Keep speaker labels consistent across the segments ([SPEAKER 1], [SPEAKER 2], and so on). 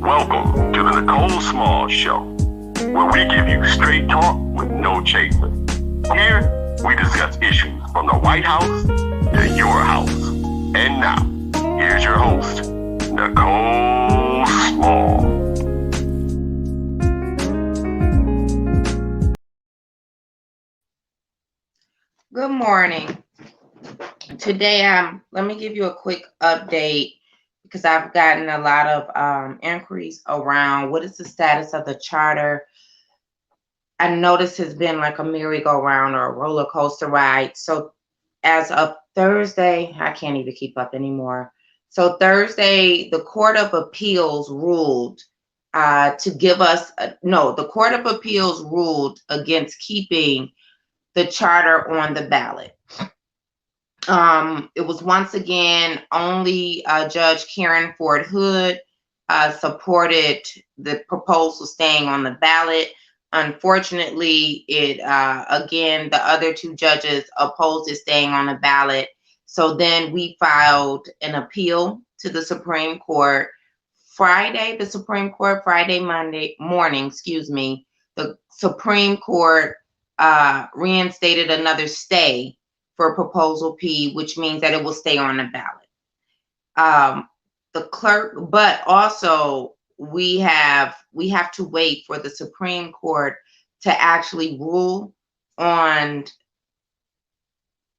[SPEAKER 1] Welcome to the Nicole Small Show, where we give you straight talk with no chaser. Here, we discuss issues from the White House to your house. And now, here's your host, Nicole Small.
[SPEAKER 2] Good morning. Today, let me give you a quick update because I've gotten a lot of inquiries around what is the status of the charter. I noticed it's been like a merry-go-round or a roller coaster ride. So as of Thursday, I can't even keep up anymore. So Thursday, the Court of Appeals ruled the Court of Appeals ruled against keeping the charter on the ballot. It was once again only Judge Karen Ford Hood supported the proposal staying on the ballot. Unfortunately, again, the other two judges opposed it staying on the ballot. So then we filed an appeal to the Supreme Court. Friday morning, the Supreme Court reinstated another stay for Proposal P, which means that it will stay on the ballot. The clerk, but also we have to wait for the Supreme Court to actually rule on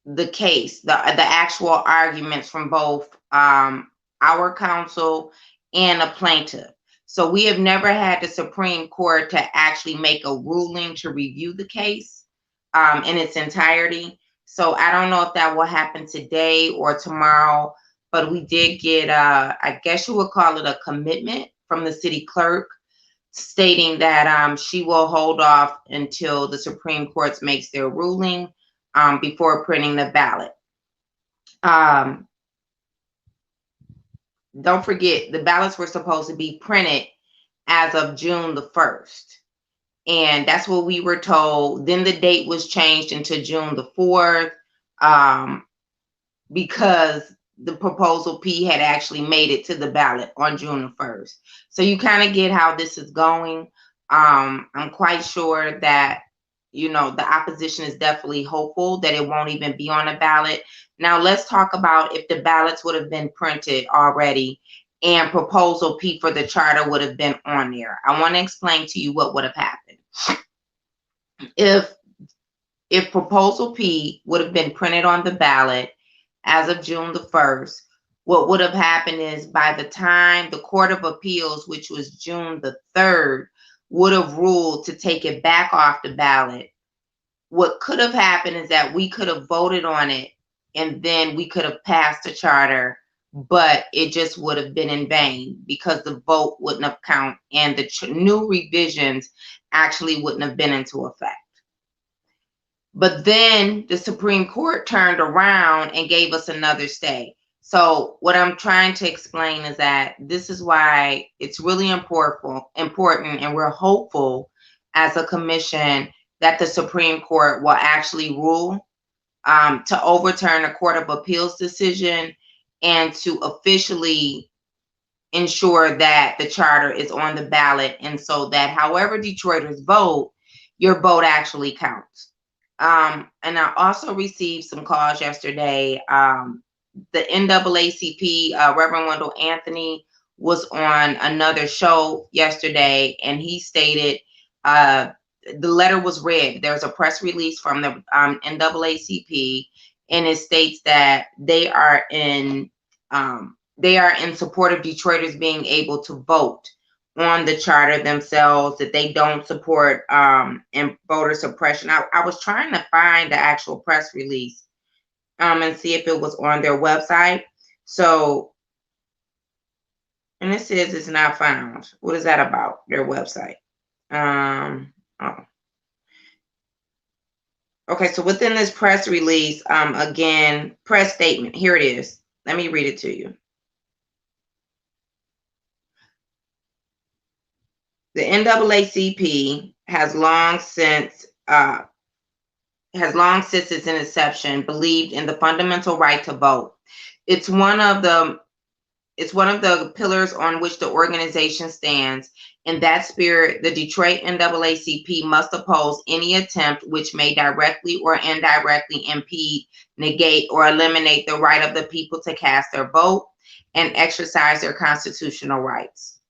[SPEAKER 2] the case, the actual arguments from both our counsel and a plaintiff. So we have never had the Supreme Court to actually make a ruling to review the case in its entirety. So I don't know if that will happen today or tomorrow, but we did get, I guess you would call it a commitment from the city clerk stating that she will hold off until the Supreme Court makes their ruling before printing the ballot. Don't forget, the ballots were supposed to be printed as of June the 1st. And that's what we were told. Then the date was changed into June the 4th because the Proposal P had actually made it to the ballot on June the 1st. So you kind of get how this is going. I'm quite sure that, the opposition is definitely hopeful that it won't even be on the ballot. Now let's talk about if the ballots would have been printed already and Proposal P for the charter would have been on there. I want to explain to you what would have happened. If Proposal P would have been printed on the ballot as of June the 1st, what would have happened is by the time the Court of Appeals, which was June the 3rd, would have ruled to take it back off the ballot, what could have happened is that we could have voted on it and then we could have passed the charter, but it just would have been in vain because the vote wouldn't have counted and the new revisions actually wouldn't have been into effect. But then the Supreme Court turned around and gave us another stay. So what I'm trying to explain is that this is why it's really important, and we're hopeful as a commission that the Supreme Court will actually rule to overturn the Court of Appeals decision and to officially ensure that the charter is on the ballot, and so that however Detroiters vote, your vote actually counts. And I also received some calls yesterday. The NAACP, Reverend Wendell Anthony, was on another show yesterday, and he stated the letter was read. There's a press release from the NAACP, and it states that they are in support of Detroiters being able to vote on the charter themselves, that they don't support voter suppression. I was trying to find the actual press release and see if it was on their website. So, and it says it's not found. What is that about, their website? Okay, so within this press release, again, press statement, here it is. Let me read it to you. The NAACP has long since its inception believed in the fundamental right to vote. It's one of the It's one of the pillars on which the organization stands. In that spirit, the Detroit NAACP must oppose any attempt which may directly or indirectly impede, negate, or eliminate the right of the people to cast their vote and exercise their constitutional rights.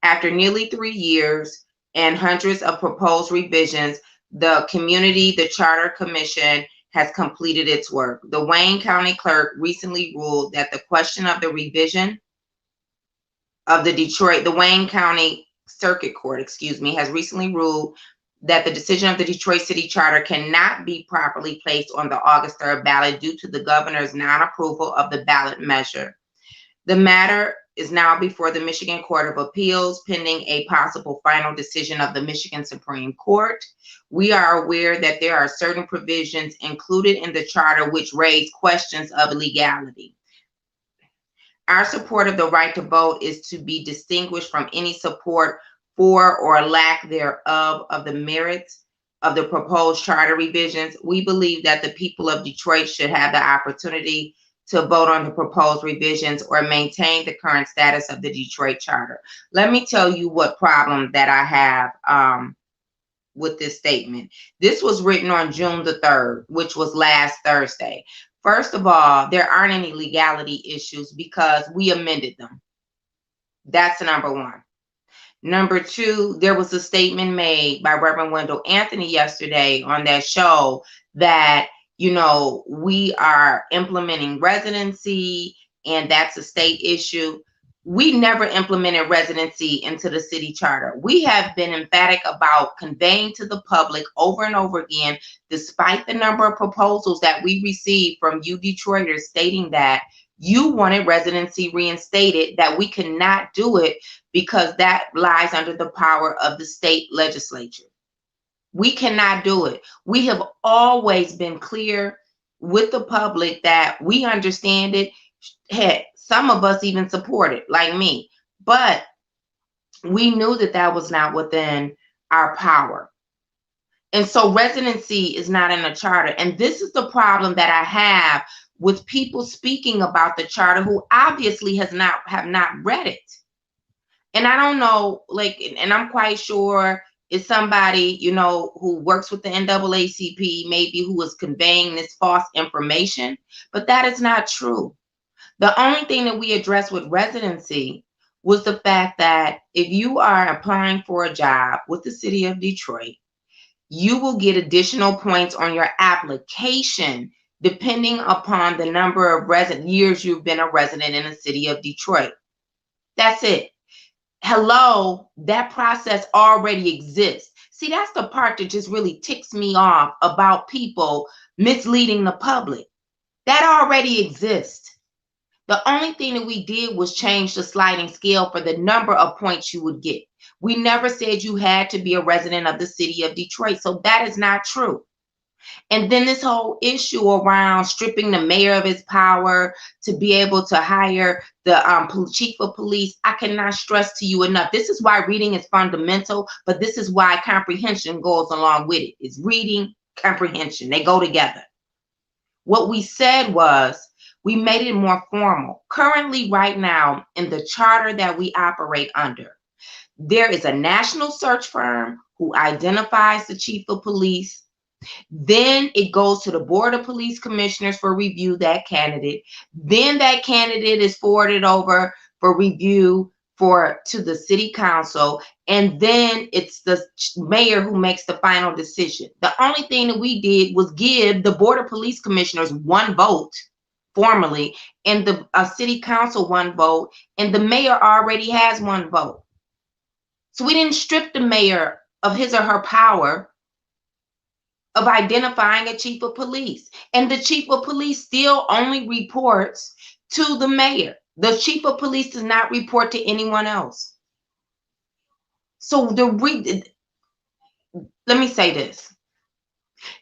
[SPEAKER 2] After nearly 3 years and hundreds of proposed revisions, the Charter Commission has completed its work. The Wayne County Clerk recently ruled that the question of the revision of the Wayne County Circuit Court, has recently ruled that the decision of the Detroit City Charter cannot be properly placed on the August 3rd ballot due to the governor's non-approval of the ballot measure. The matter is now before the Michigan Court of Appeals, pending a possible final decision of the Michigan Supreme Court. We are aware that there are certain provisions included in the charter which raise questions of legality. Our support of the right to vote is to be distinguished from any support for or lack thereof of the merits of the proposed charter revisions. We believe that the people of Detroit should have the opportunity to vote on the proposed revisions or maintain the current status of the Detroit Charter. Let me tell you what problem that I have with this statement. This was written on June the 3rd, which was last Thursday. First of all, there aren't any legality issues because we amended them. That's number one. Number two, there was a statement made by Reverend Wendell Anthony yesterday on that show that we are implementing residency and that's a state issue. We never implemented residency into the city charter. We have been emphatic about conveying to the public over and over again, despite the number of proposals that we received from you Detroiters stating that you wanted residency reinstated, that we cannot do it because that lies under the power of the state legislature. We cannot do it. We have always been clear with the public that we understand it. Heck, some of us even support it, like me. But we knew that that was not within our power. And so residency is not in the charter. And this is the problem that I have with people speaking about the charter who obviously have not read it. And I don't know, and I'm quite sure it's somebody, who works with the NAACP, maybe who is conveying this false information, but that is not true. The only thing that we addressed with residency was the fact that if you are applying for a job with the city of Detroit, you will get additional points on your application depending upon the number of years you've been a resident in the city of Detroit. That's it. Hello, that process already exists. See, that's the part that just really ticks me off about people misleading the public. That already exists. The only thing that we did was change the sliding scale for the number of points you would get. We never said you had to be a resident of the city of Detroit, so that is not true. And then this whole issue around stripping the mayor of his power to be able to hire the chief of police, I cannot stress to you enough. This is why reading is fundamental, but this is why comprehension goes along with it. It's reading, comprehension. They go together. What we said was we made it more formal. Currently, right now, in the charter that we operate under, there is a national search firm who identifies the chief of police. Then it goes to the Board of Police Commissioners for review, that candidate. Then that candidate is forwarded over for review to the city council. And then it's the mayor who makes the final decision. The only thing that we did was give the Board of Police Commissioners one vote formally and the city council one vote. And the mayor already has one vote. So we didn't strip the mayor of his or her power of identifying a chief of police. And the chief of police still only reports to the mayor. The chief of police does not report to anyone else. So let me say this.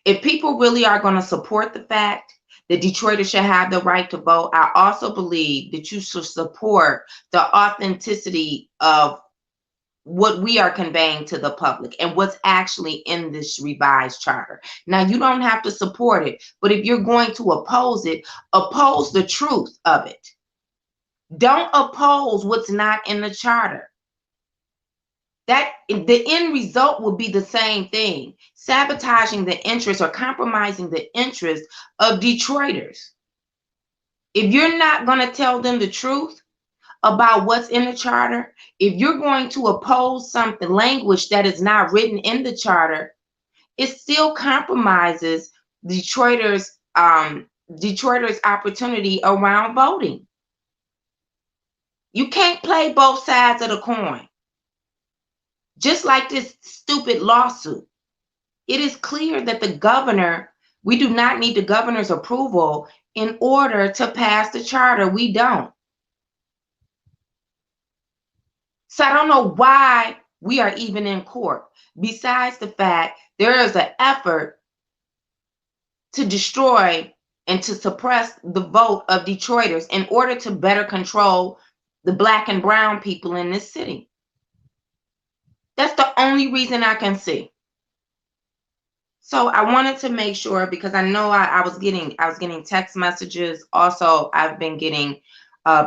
[SPEAKER 2] If people really are going to support the fact that Detroiters should have the right to vote, I also believe that you should support the authenticity of what we are conveying to the public and what's actually in this revised charter. Now, you don't have to support it, but if you're going to oppose it, oppose the truth of it. Don't oppose what's not in the charter. That the end result will be the same thing, sabotaging the interest or compromising the interest of Detroiters. If you're not going to tell them the truth about what's in the charter, if you're going to oppose something, language that is not written in the charter, it still compromises Detroiters' Detroiters' opportunity around voting. You can't play both sides of the coin. Just like this stupid lawsuit, it is clear that the governor, we do not need the governor's approval in order to pass the charter. We don't. So I don't know why we are even in court, besides the fact there is an effort to destroy and to suppress the vote of Detroiters in order to better control the Black and brown people in this city. That's the only reason I can see. So I wanted to make sure, because I know I was getting text messages. Also, I've been getting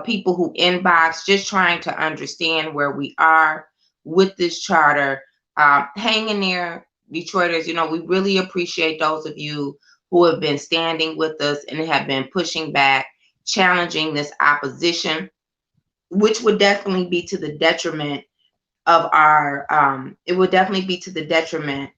[SPEAKER 2] people who inbox just trying to understand where we are with this charter. Hang in there, Detroiters. You know, we really appreciate those of you who have been standing with us and have been pushing back, challenging this opposition, which would definitely be to the detriment of our, it would definitely be to the detriment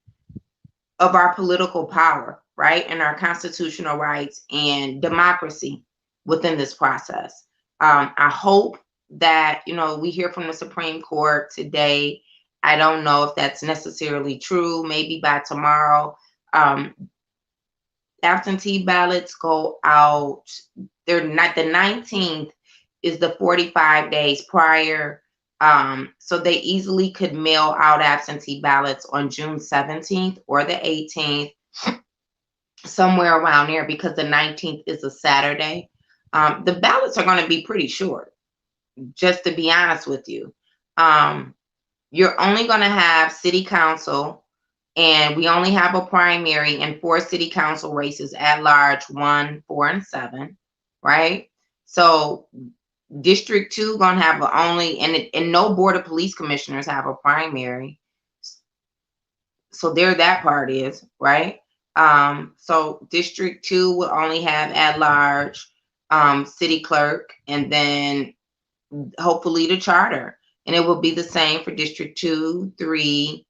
[SPEAKER 2] of our political power, right? And our constitutional rights and democracy within this process. I hope that, you know, we hear from the Supreme Court today. I don't know if that's necessarily true. Maybe by tomorrow. Absentee ballots go out. They're not, the 19th is the 45 days prior. So they easily could mail out absentee ballots on June 17th or the 18th, somewhere around there, because the 19th is a Saturday. The ballots are going to be pretty short, just to be honest with you. You're only going to have city council, and we only have a primary and 4 city council races at large, 1, 4, and 7, right? So District 2 gonna have only, and no board of police commissioners have a primary. So there that part is, right? So District 2 will only have at large city clerk, and then hopefully the charter. And it will be the same for District 2, 3,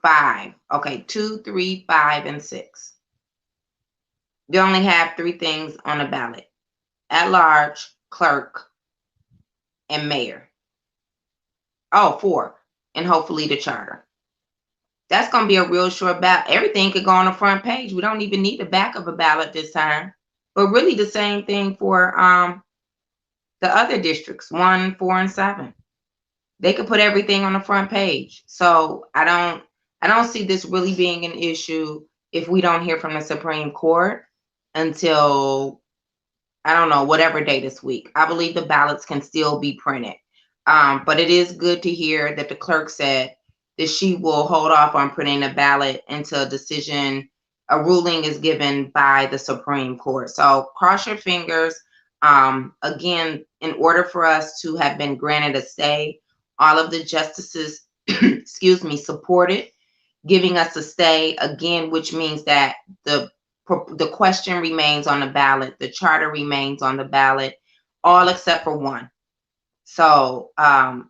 [SPEAKER 2] 5. Okay, 2, 3, 5, and 6. They only have 3 things on the ballot: at large, clerk, and mayor. Oh, 4, and hopefully the charter. That's going to be a real short ballot. Everything could go on the front page. We don't even need the back of a ballot this time. But really the same thing for the other districts, 1, 4, and 7. They could put everything on the front page. So I don't see this really being an issue if we don't hear from the Supreme Court until, I don't know, whatever day this week. I believe the ballots can still be printed. But it is good to hear that the clerk said that she will hold off on printing a ballot until a ruling is given by the Supreme Court. So cross your fingers. Again, in order for us to have been granted a stay, all of the justices, excuse me, supported giving us a stay, again, which means that the question remains on the ballot, the charter remains on the ballot, all except for 1. So our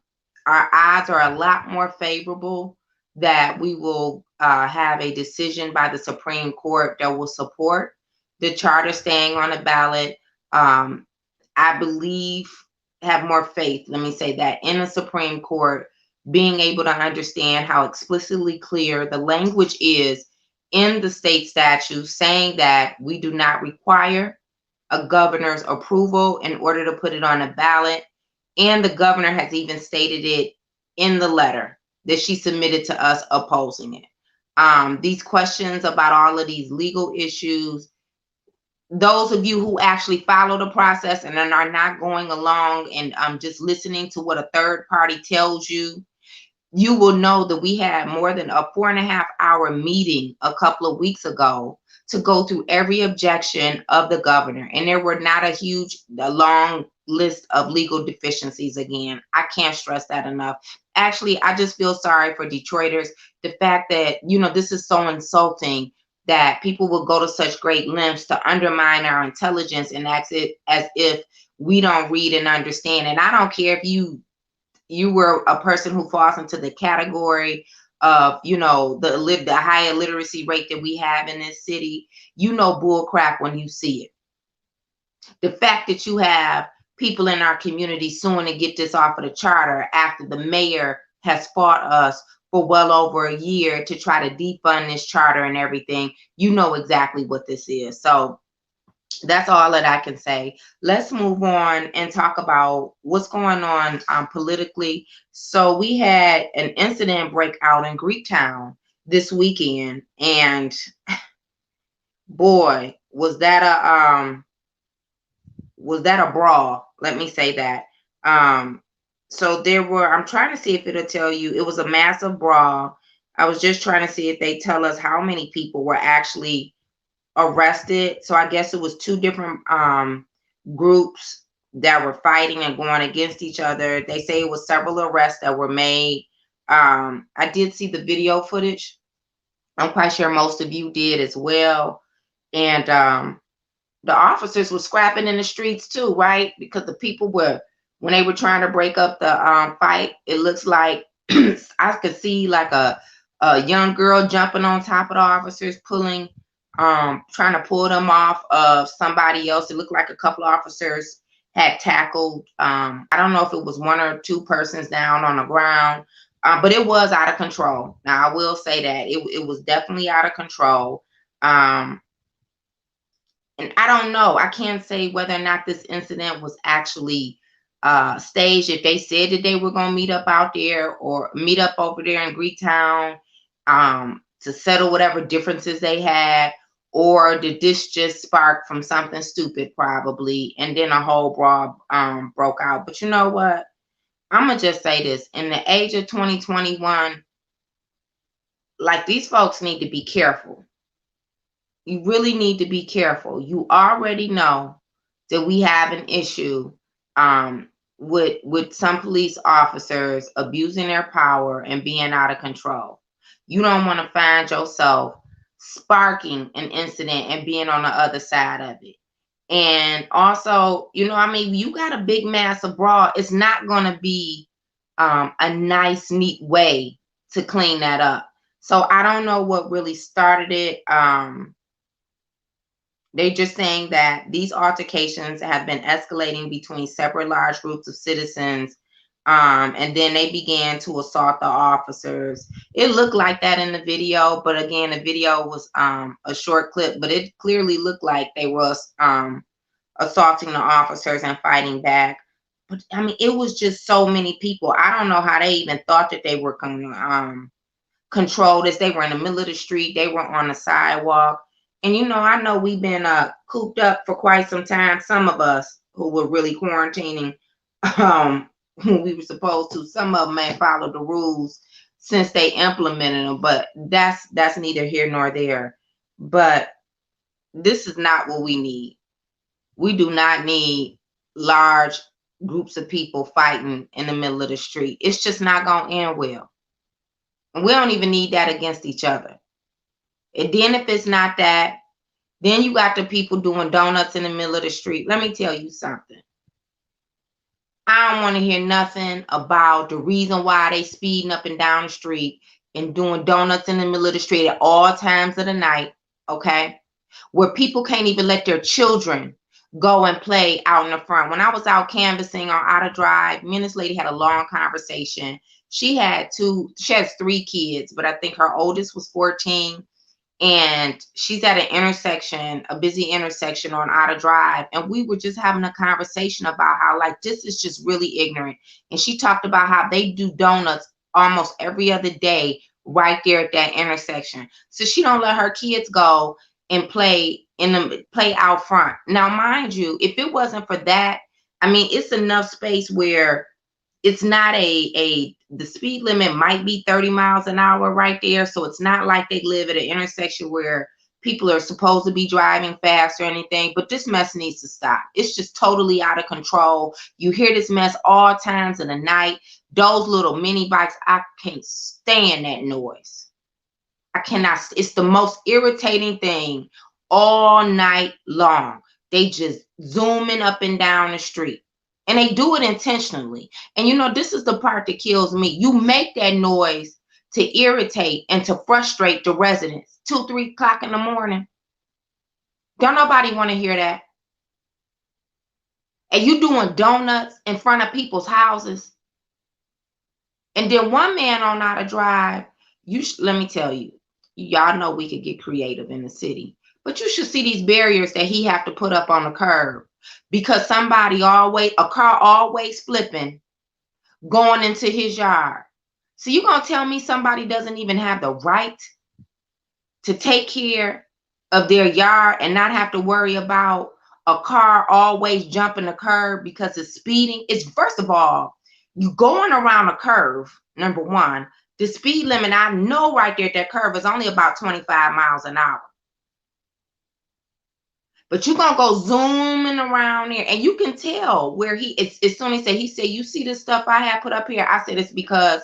[SPEAKER 2] odds are a lot more favorable that we will have a decision by the Supreme Court that will support the charter staying on the ballot. I believe, have more faith, let me say that, in the Supreme Court being able to understand how explicitly clear the language is in the state statute, saying that we do not require a governor's approval in order to put it on a ballot. And the governor has even stated it in the letter that she submitted to us opposing it. These questions about all of these legal issues, those of you who actually follow the process and are not going along and just listening to what a third party tells you, you will know that we had more than a 4.5-hour meeting a couple of weeks ago to go through every objection of the governor, and there were not a long list of legal deficiencies. Again, I can't stress that enough. Actually, I just feel sorry for Detroiters. The fact that, this is so insulting that people will go to such great lengths to undermine our intelligence and act it as if we don't read and understand. And I don't care if you were a person who falls into the category of, the high illiteracy rate that we have in this city. Bull crap when you see it. The fact that you have people in our community suing to get this off of the charter after the mayor has fought us for well over a year to try to defund this charter and everything, exactly what this is. So that's all that I can say. Let's move on and talk about what's going on politically. So we had an incident break out in Greektown this weekend, and boy, was that a brawl. Let me say that. So I'm trying to see if it'll tell you, it was a massive brawl. I was just trying to see if they tell us how many people were actually arrested. So I guess it was two different groups that were fighting and going against each other. They say it was several arrests that were made. I did see the video footage. I'm quite sure most of you did as well. And the officers were scrapping in the streets too, right? Because the people were, when they were trying to break up the fight, it looks like I could see like a young girl jumping on top of the officers, trying to pull them off of somebody else. It looked like a couple of officers had tackled. I don't know if it was one or two persons down on the ground, but it was out of control. Now, I will say that it was definitely out of control. And I don't know. I can't say whether or not this incident was actually staged. If they said that they were going to meet up out there or meet up over there in Greektown to settle whatever differences they had, or did this just spark from something stupid probably, and then a whole brawl broke out. But you know what? I'm going to just say this. In the age of 2021, like, these folks need to be careful. You really need to be careful. You already know that we have an issue with some police officers abusing their power and being out of control. You don't want to find yourself sparking an incident and being on the other side of it. And also, you got a big massive brawl. It's not going to be a nice, neat way to clean that up. So I don't know what really started it. They're just saying that these altercations have been escalating between separate large groups of citizens, and then they began to assault the officers. It looked like that in the video, but again, the video was a short clip, but it clearly looked like they were assaulting the officers and fighting back. But it was just so many people. I don't know how they even thought that they were control this. They were in the middle of the street. They were on the sidewalk. And, I know we've been cooped up for quite some time. Some of us who were really quarantining when we were supposed to. Some of them may follow the rules since they implemented them, but that's neither here nor there. But this is not what we need. We do not need large groups of people fighting in the middle of the street. It's just not going to end well. And we don't even need that against each other. And then if it's not that, then you got the people doing donuts in the middle of the street. Let me tell you something. I don't want to hear nothing about the reason why they speeding up and down the street and doing donuts in the middle of the street at all times of the night, okay? Where people can't even let their children go and play out in the front. When I was out canvassing on Outer Drive, me and this lady had a long conversation. She has 3 kids, but I think her oldest was 14. And she's at an intersection, a busy intersection on Outer Drive. And we were just having a conversation about how, like, this is just really ignorant. And she talked about how they do donuts almost every other day right there at that intersection. So she don't let her kids go and play out front. Now, mind you, if it wasn't for that, it's enough space where it's not the speed limit might be 30 miles an hour right there. So it's not like they live at an intersection where people are supposed to be driving fast or anything, but this mess needs to stop. It's just totally out of control. You hear this mess all times of the night. Those little mini bikes, I can't stand that noise. I cannot. It's the most irritating thing all night long. They just zooming up and down the street. And they do it intentionally. And you know, this is the part that kills me. You make that noise to irritate and to frustrate the residents. 2, 3 o'clock in the morning. Don't nobody want to hear that. And you doing donuts in front of people's houses. And then one man on how to drive. Let me tell you, y'all know we could get creative in the city. But you should see these barriers that he have to put up on the curb. Because a car always flipping, going into his yard. So you gonna tell me somebody doesn't even have the right to take care of their yard and not have to worry about a car always jumping the curb because it's speeding? It's, first of all, you going around a curve, number one. The speed limit, I know right there at that curve, is only about 25 miles an hour. But you're going to go zooming around there. And you can tell where as soon as he said, you see this stuff I have put up here? I said, it's because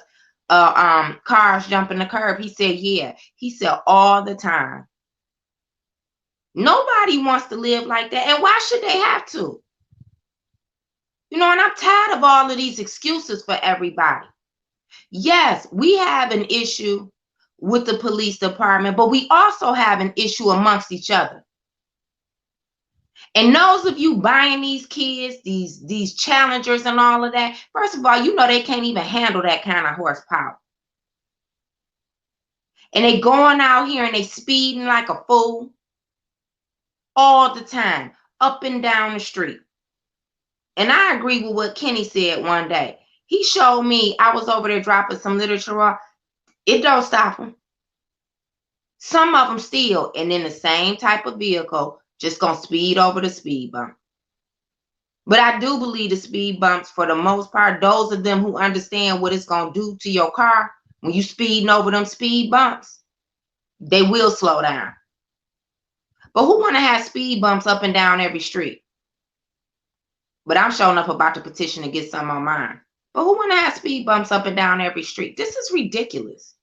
[SPEAKER 2] cars jumping the curb. He said, yeah. He said, all the time. Nobody wants to live like that. And why should they have to? You know, and I'm tired of all of these excuses for everybody. Yes, we have an issue with the police department, but we also have an issue amongst each other. And those of you buying these kids, these challengers and all of that, first of all, you know they can't even handle that kind of horsepower. And they going out here and they speeding like a fool all the time, up and down the street. And I agree with what Kenny said one day. He showed me, I was over there dropping some literature off. It don't stop them. Some of them still, and in the same type of vehicle, just gonna speed over the speed bump. But I do believe the speed bumps, for the most part, those of them who understand what it's gonna do to your car when you speeding over them speed bumps, they will slow down. But who wanna have speed bumps up and down every street? But I'm showing up about to petition to get some on mine. But who wanna have speed bumps up and down every street? This is ridiculous.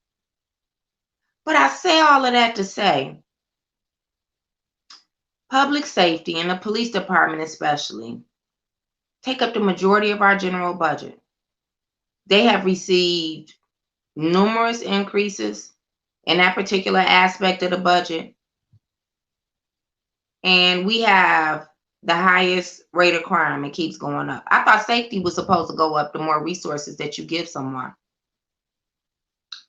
[SPEAKER 2] But I say all of that to say, public safety and the police department especially take up the majority of our general budget. They have received numerous increases in that particular aspect of the budget. And we have the highest rate of crime. It keeps going up. I thought safety was supposed to go up the more resources that you give someone.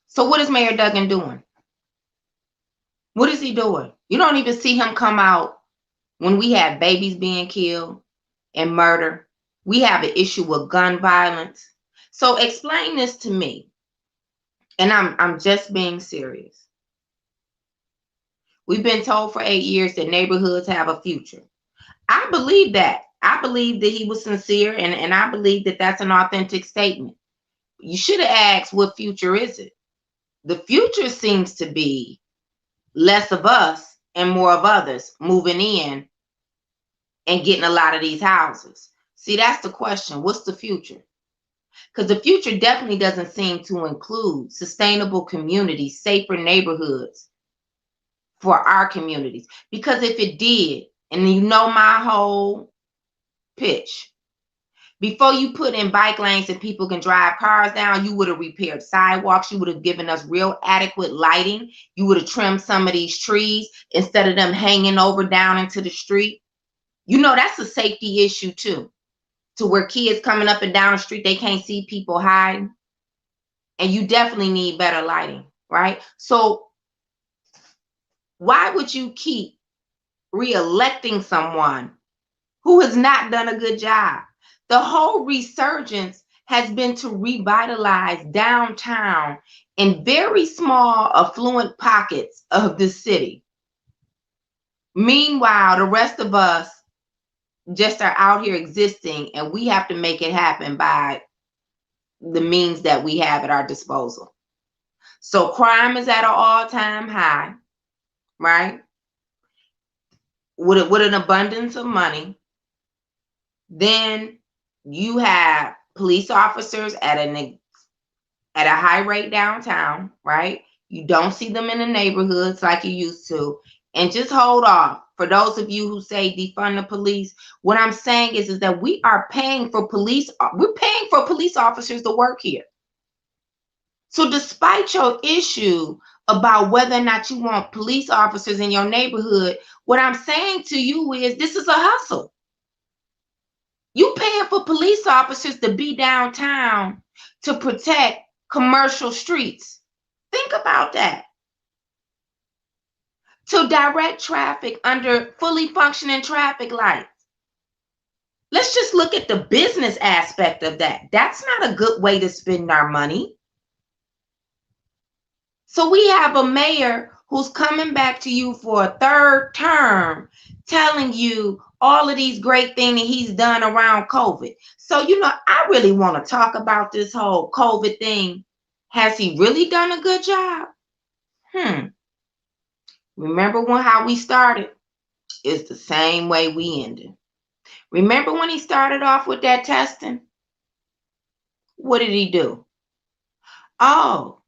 [SPEAKER 2] So what is Mayor Duggan doing? What is he doing? You don't even see him come out when we have babies being killed and murder. We have an issue with gun violence. So explain this to me. And I'm just being serious. We've been told for 8 years that neighborhoods have a future. I believe that. I believe that he was sincere, and I believe that that's an authentic statement. You should have asked, what future is it? The future seems to be less of us and more of others moving in and getting a lot of these houses. See, that's the question. What's the future? Because the future definitely doesn't seem to include sustainable communities, safer neighborhoods for our communities. Because if it did, and you know my whole pitch, before you put in bike lanes and people can drive cars down, you would have repaired sidewalks. You would have given us real adequate lighting. You would have trimmed some of these trees instead of them hanging over down into the street. You know, that's a safety issue too, to where kids coming up and down the street, they can't see people hiding. And you definitely need better lighting, right? So why would you keep re-electing someone who has not done a good job? The whole resurgence has been to revitalize downtown in very small, affluent pockets of the city. Meanwhile, the rest of us just are out here existing, and we have to make it happen by the means that we have at our disposal. So crime is at an all-time high, right? with an abundance of money. Then you have police officers at a high rate downtown, right? You don't see them in the neighborhoods like you used to. And just hold off. For those of you who say defund the police, what I'm saying is that we are paying for we're paying for police officers to work here. So despite your issue about whether or not you want police officers in your neighborhood, what I'm saying to you is this is a hustle. You paying for police officers to be downtown to protect commercial streets. Think about that. To direct traffic under fully functioning traffic lights. Let's just look at the business aspect of that. That's not a good way to spend our money. So we have a mayor who's coming back to you for a third term, telling you all of these great things that he's done around COVID. So, I really want to talk about this whole COVID thing. Has he really done a good job? Remember how we started? It's the same way we ended. Remember when he started off with that testing? What did he do? Oh,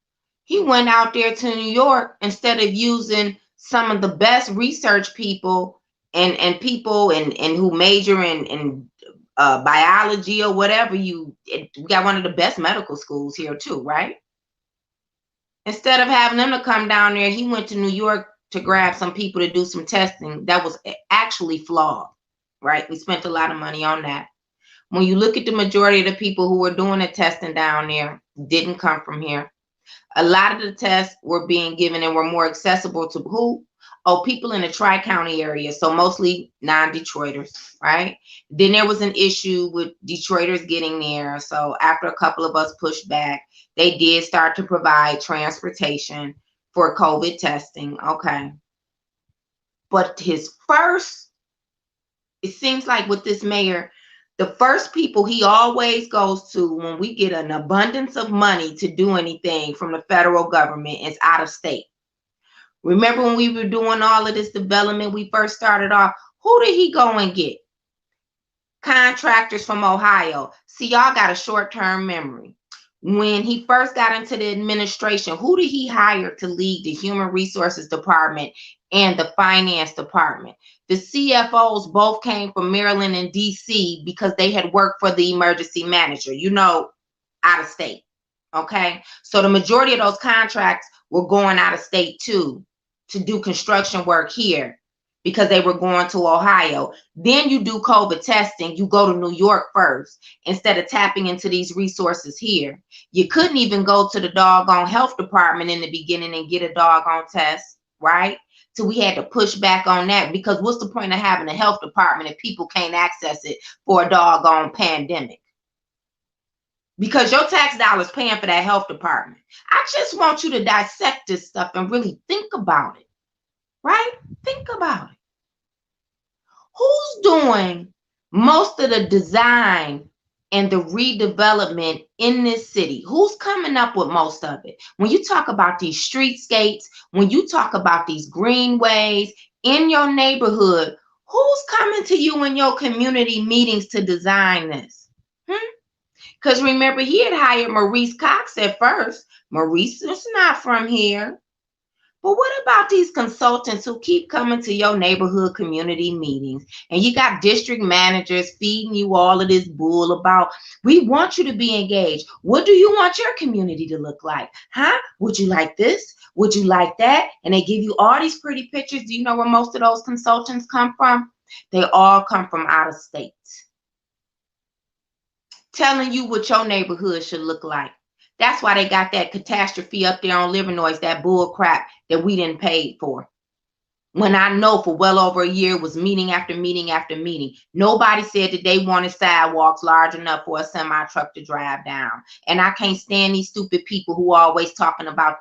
[SPEAKER 2] he went out there to New York instead of using some of the best research people and people and who major in biology or whatever. We got one of the best medical schools here too, right? Instead of having them to come down there, he went to New York to grab some people to do some testing that was actually flawed, right? We spent a lot of money on that. When you look at the majority of the people who were doing the testing down there, didn't come from here. A lot of the tests were being given and were more accessible to who? Oh, people in the Tri-County area, so mostly non-Detroiters, right? Then there was an issue with Detroiters getting there. So after a couple of us pushed back, they did start to provide transportation for COVID testing. Okay. But it seems like with this mayor, the first people he always goes to when we get an abundance of money to do anything from the federal government is out of state. Remember when we were doing all of this development, we first started off, who did he go and get? Contractors from Ohio. See, y'all got a short-term memory. When he first got into the administration, who did he hire to lead the Human Resources Department and the Finance Department? The CFOs both came from Maryland and DC because they had worked for the emergency manager, out of state. Okay. So the majority of those contracts were going out of state too, to do construction work here because they were going to Ohio. Then you do COVID testing, you go to New York first instead of tapping into these resources here. You couldn't even go to the doggone health department in the beginning and get a doggone test, right? So we had to push back on that because what's the point of having a health department if people can't access it for a doggone pandemic? Because your tax dollars paying for that health department. I just want you to dissect this stuff and really think about it, right? Think about it. Who's doing most of the design and the redevelopment in this city? Who's coming up with most of it? When you talk about these streetscapes, when you talk about these greenways in your neighborhood, who's coming to you in your community meetings to design this? Because remember, he had hired Maurice Cox at first. Maurice is not from here. But what about these consultants who keep coming to your neighborhood community meetings and you got district managers feeding you all of this bull about, we want you to be engaged. What do you want your community to look like? Huh? Would you like this? Would you like that? And they give you all these pretty pictures. Do you know where most of those consultants come from? They all come from out of state. Telling you what your neighborhood should look like. That's why they got that catastrophe up there on Livernois, that bull crap that we didn't pay for. When I know for well over a year it was meeting after meeting after meeting. Nobody said that they wanted sidewalks large enough for a semi-truck to drive down. And I can't stand these stupid people who are always talking about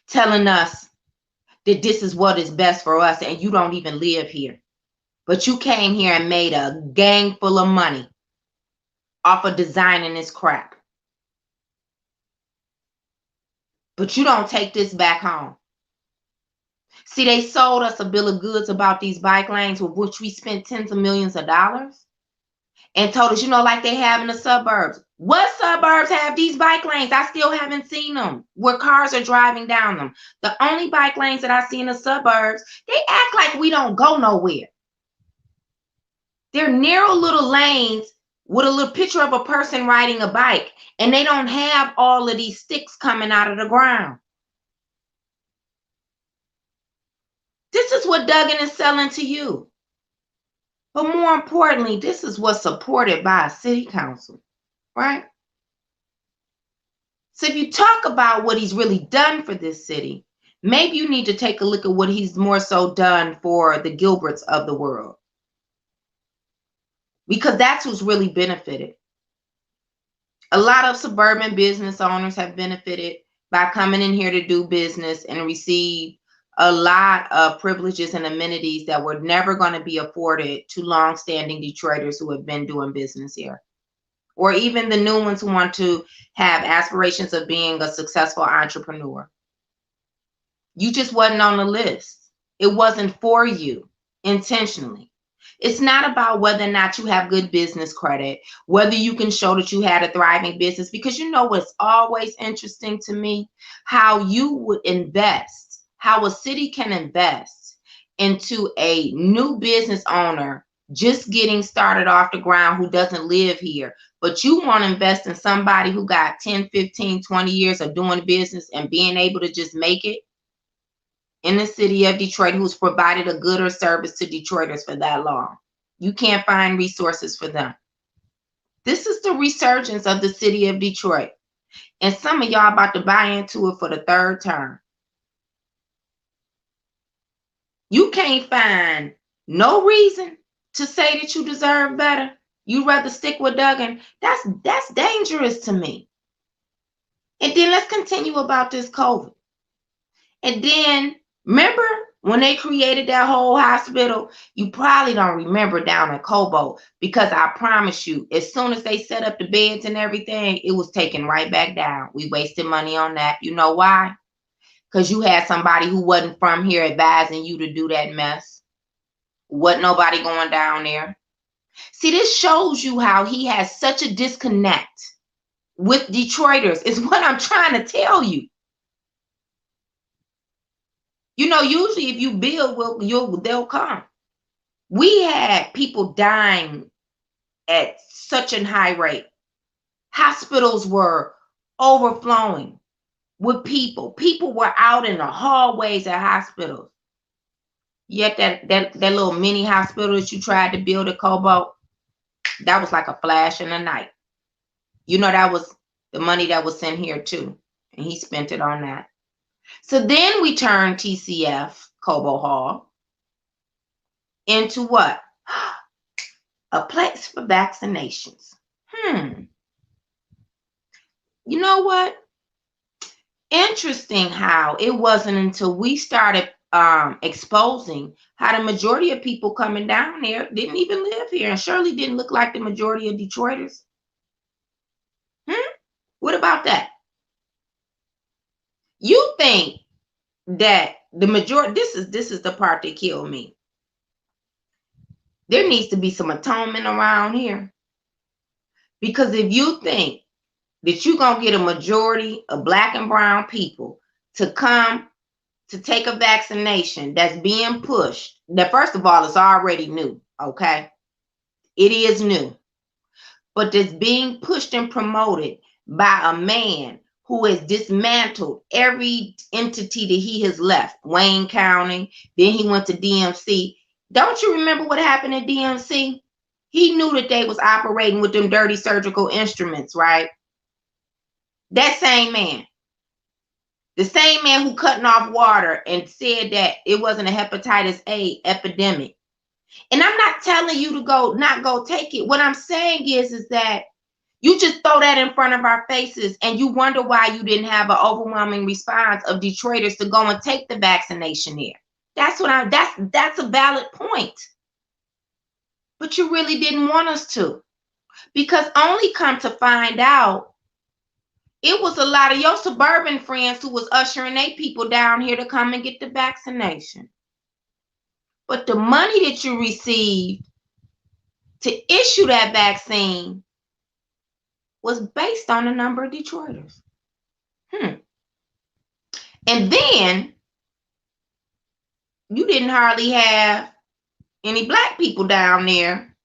[SPEAKER 2] telling us that this is what is best for us and you don't even live here. But you came here and made a gang full of money off of designing this crap. But you don't take this back home. See, they sold us a bill of goods about these bike lanes with which we spent tens of millions of dollars and told us, like they have in the suburbs. What suburbs have these bike lanes? I still haven't seen them where cars are driving down them. The only bike lanes that I see in the suburbs, they act like we don't go nowhere. They're narrow little lanes with a little picture of a person riding a bike, and they don't have all of these sticks coming out of the ground. This is what Duggan is selling to you. But more importantly, this is what's supported by a city council, right? So if you talk about what he's really done for this city, maybe you need to take a look at what he's more so done for the Gilberts of the world. Because that's who's really benefited. A lot of suburban business owners have benefited by coming in here to do business and receive a lot of privileges and amenities that were never going to be afforded to long-standing Detroiters who have been doing business here, or even the new ones who want to have aspirations of being a successful entrepreneur. You just wasn't on the list. It wasn't for you intentionally. It's not about whether or not you have good business credit, whether you can show that you had a thriving business, because what's always interesting to me, how you would invest, how a city can invest into a new business owner just getting started off the ground who doesn't live here, but you want to invest in somebody who got 10, 15, 20 years of doing business and being able to just make it in the city of Detroit, who's provided a good or service to Detroiters for that long. You can't find resources for them. This is the resurgence of the city of Detroit. And some of y'all about to buy into it for the third time. You can't find no reason to say that you deserve better. You'd rather stick with Duggan. That's dangerous to me. And then let's continue about this COVID. And then remember when they created that whole hospital? You probably don't remember down in Cobo, because I promise you, as soon as they set up the beds and everything, it was taken right back down. We wasted money on that. You know why? Because you had somebody who wasn't from here advising you to do that mess. Wasn't nobody going down there. See, this shows you how he has such a disconnect with Detroiters, is what I'm trying to tell you. Usually if you build, they'll come. We had people dying at such a high rate. Hospitals were overflowing with people. People were out in the hallways at hospitals. Yet that little mini hospital that you tried to build at Cobo, that was like a flash in the night. That was the money that was sent here too. And he spent it on that. So then we turned TCF, Cobo Hall, into what? A place for vaccinations. You know what? Interesting how it wasn't until we started exposing how the majority of people coming down there didn't even live here and surely didn't look like the majority of Detroiters. What about that? You think that the majority, this is the part that killed me. There needs to be some atonement around here. Because if you think that you're going to get a majority of Black and brown people to come to take a vaccination that's being pushed, that first of all, it's already new, okay? It is new. But that's being pushed and promoted by a man who has dismantled every entity that he has left. Wayne County, then he went to DMC. Don't you remember what happened at DMC? He knew that they was operating with them dirty surgical instruments, right? That same man. The same man who cutting off water and said that it wasn't a hepatitis A epidemic. And I'm not telling you to not go take it. What I'm saying is that you just throw that in front of our faces and you wonder why you didn't have an overwhelming response of Detroiters to go and take the vaccination here. That's a valid point. But you really didn't want us to. Because only come to find out It was a lot of your suburban friends who was ushering their people down here to come and get the vaccination. But the money that you received to issue that vaccine was based on the number of Detroiters. And then you didn't hardly have any black people down there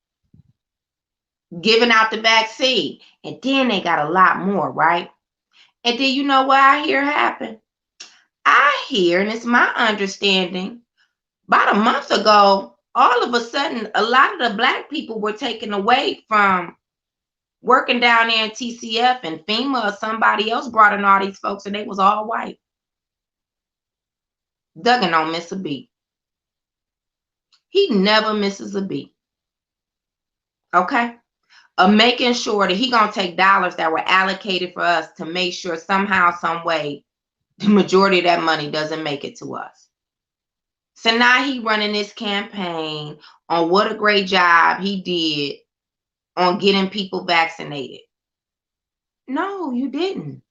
[SPEAKER 2] giving out the vaccine. And then they got a lot more, right? And then you know what I hear happen? I hear, and it's my understanding, about a month ago, all of a sudden, a lot of the black people were taken away from working down there in TCF, and FEMA or somebody else brought in all these folks, and they was all white. Duggan don't miss a beat. He never misses a beat. Okay? Of making sure that he gonna take dollars that were allocated for us to make sure somehow, some way, the majority of that money doesn't make it to us. So now he running this campaign on what a great job he did on getting people vaccinated. No, you didn't.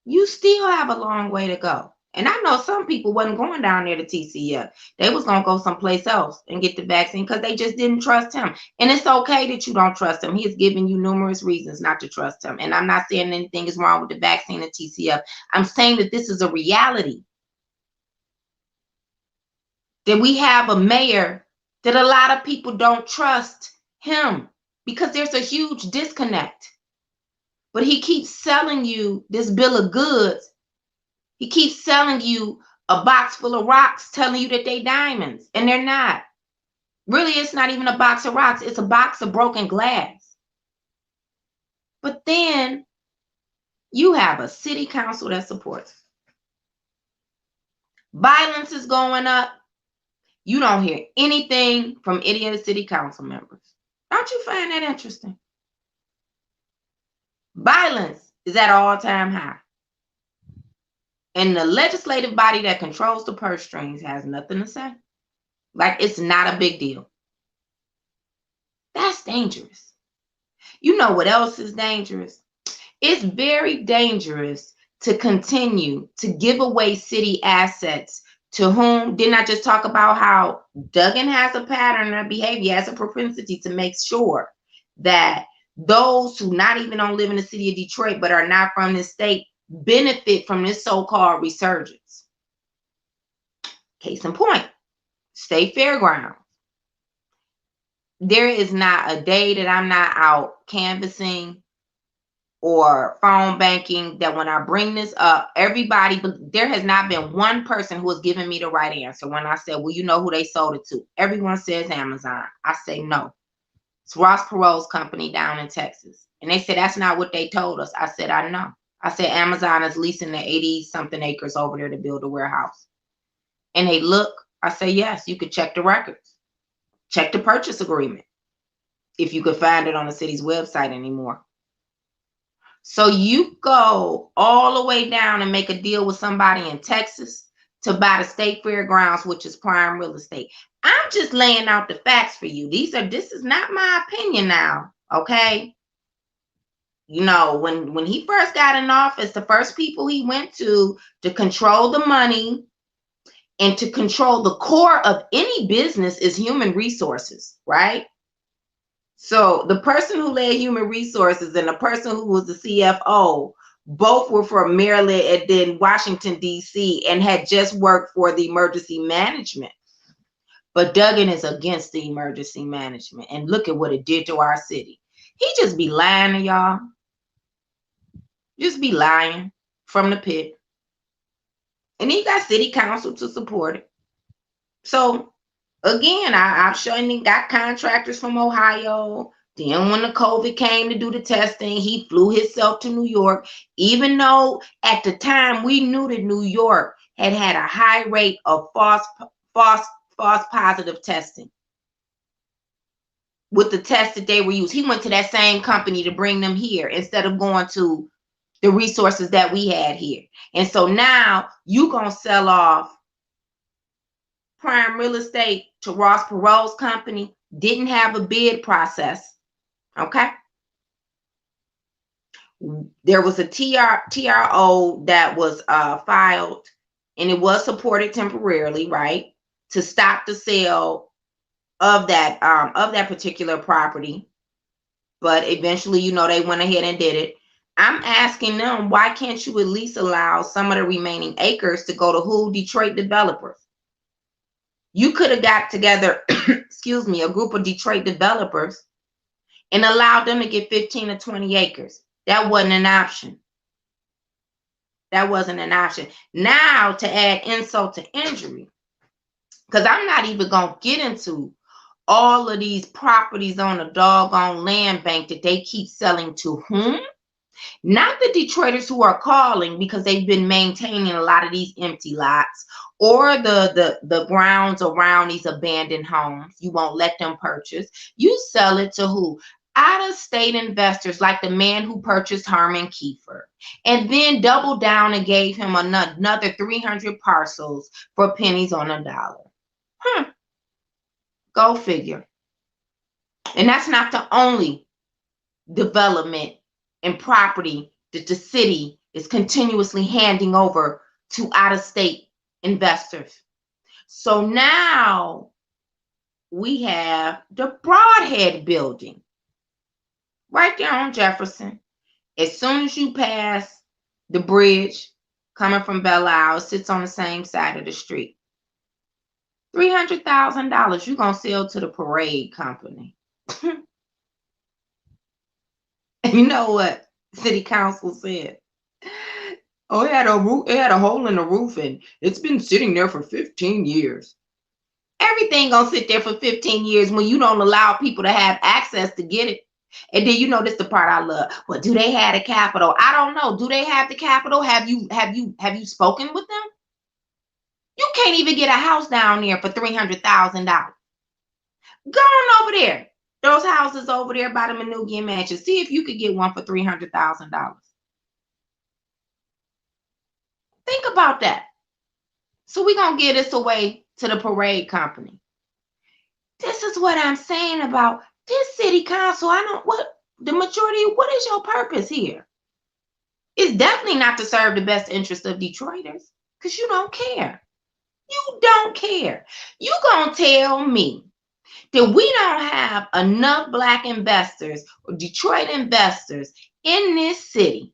[SPEAKER 2] You still have a long way to go. And I know some people wasn't going down there to TCF. They was going to go someplace else and get the vaccine because they just didn't trust him. And it's okay that you don't trust him. He has given you numerous reasons not to trust him. And I'm not saying anything is wrong with the vaccine at TCF. I'm saying that this is a reality. That we have a mayor that a lot of people don't trust him because there's a huge disconnect. But he keeps selling you this bill of goods. He keeps selling you a box full of rocks, telling you that they diamonds, and they're not. Really, it's not even a box of rocks. It's a box of broken glass. But then you have a city council that supports it. Violence is going up. You don't hear anything from any of the city council members. Don't you find that interesting? Violence is at an all-time high. And the legislative body that controls the purse strings has nothing to say. Like, it's not a big deal. That's dangerous. You know what else is dangerous? It's very dangerous to continue to give away city assets to whom. Didn't I just talk about how Duggan has a pattern of behavior, has a propensity to make sure that those who not even don't live in the city of Detroit but are not from this state benefit from this so-called resurgence. Case in point, State Fairgrounds. There is not a day that I'm not out canvassing or phone banking that when I bring this up, everybody, there has not been one person who has given me the right answer. When I said, well, you know who they sold it to? Everyone says Amazon. I say no. It's Ross Perot's company down in Texas. And they said, that's not what they told us. I said, I know. I said, Amazon is leasing the 80-something acres over there to build a warehouse. And they look, I say, yes, you could check the records. Check the purchase agreement, if you could find it on the city's website anymore. So you go all the way down and make a deal with somebody in Texas to buy the State Fairgrounds, which is prime real estate. I'm just laying out the facts for you. This is not my opinion now, okay? You know, when he first got in office, the first people he went to control the money and to control the core of any business is human resources, right? So the person who led human resources and the person who was the CFO, both were from Maryland and then Washington, D.C., and had just worked for the emergency management. But Duggan is against the emergency management. And look at what it did to our city. He just be lying to y'all. Just be lying from the pit. And he got city council to support it. So again, I've shown he got contractors from Ohio. Then when the COVID came to do the testing, he flew himself to New York, even though at the time we knew that New York had a high rate of false positive testing. With the tests that they were used, he went to that same company to bring them here instead of going to the resources that we had here. And so now you gonna sell off prime real estate to Ross Perot's company, didn't have a bid process, okay? There was a TRO that was filed, and it was supported temporarily, right, to stop the sale of that particular property. But eventually, they went ahead and did it. I'm asking them, why can't you at least allow some of the remaining acres to go to who? Detroit developers. You could have got together, excuse me, a group of Detroit developers and allowed them to get 15 or 20 acres. That wasn't an option. That wasn't an option. Now, to add insult to injury, because I'm not even going to get into all of these properties on the doggone land bank that they keep selling to whom? Not the Detroiters who are calling because they've been maintaining a lot of these empty lots, or the grounds around these abandoned homes. You won't let them purchase. You sell it to who? Out-of-state investors, like the man who purchased Herman Kiefer and then doubled down and gave him another 300 parcels for pennies on a dollar. Go figure. And that's not the only development and property that the city is continuously handing over to out-of-state investors. So now we have the Broadhead building right there on Jefferson. As soon as you pass the bridge coming from Belle Isle, it sits on the same side of the street. $300,000 you're going to sell to the parade company. And you know what city council said? Oh, it had a hole in the roof and it's been sitting there for 15 years. Everything gonna sit there for 15 years when you don't allow people to have access to get it. And then this is the part I love. Well, do they have the capital? I don't know. Do they have the capital? Have you spoken with them? You can't even get a house down there for $300,000. Go on over there. Those houses over there by the Manugian Mansion. See if you could get one for $300,000. Think about that. So we're going to give this away to the parade company. This is what I'm saying about this city council. The majority, what is your purpose here? It's definitely not to serve the best interest of Detroiters, because you don't care. You don't care. You going to tell me that we don't have enough Black investors or Detroit investors in this city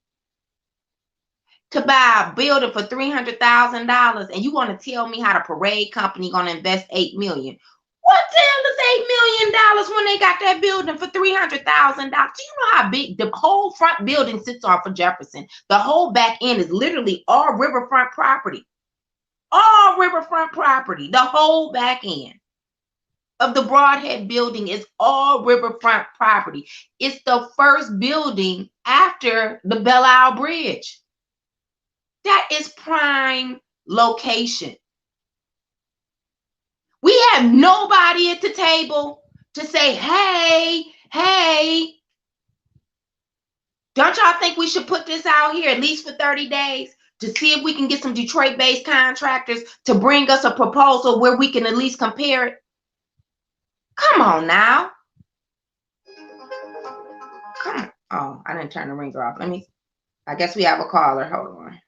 [SPEAKER 2] to buy a building for $300,000, and you want to tell me how the parade company going to invest $8 million? What the hell is $8 million when they got that building for $300,000? Do you know how big the whole front building sits off of Jefferson? The whole back end is literally all riverfront property. All riverfront property. The whole back end of the Broadhead building is all riverfront property. It's the first building after the Belle Isle Bridge. That is prime location. We have nobody at the table to say, hey, don't y'all think we should put this out here at least for 30 days to see if we can get some Detroit-based contractors to bring us a proposal where we can at least compare it? Come on now. Come on. Oh, I didn't turn the ringer off. I guess we have a caller. Hold on.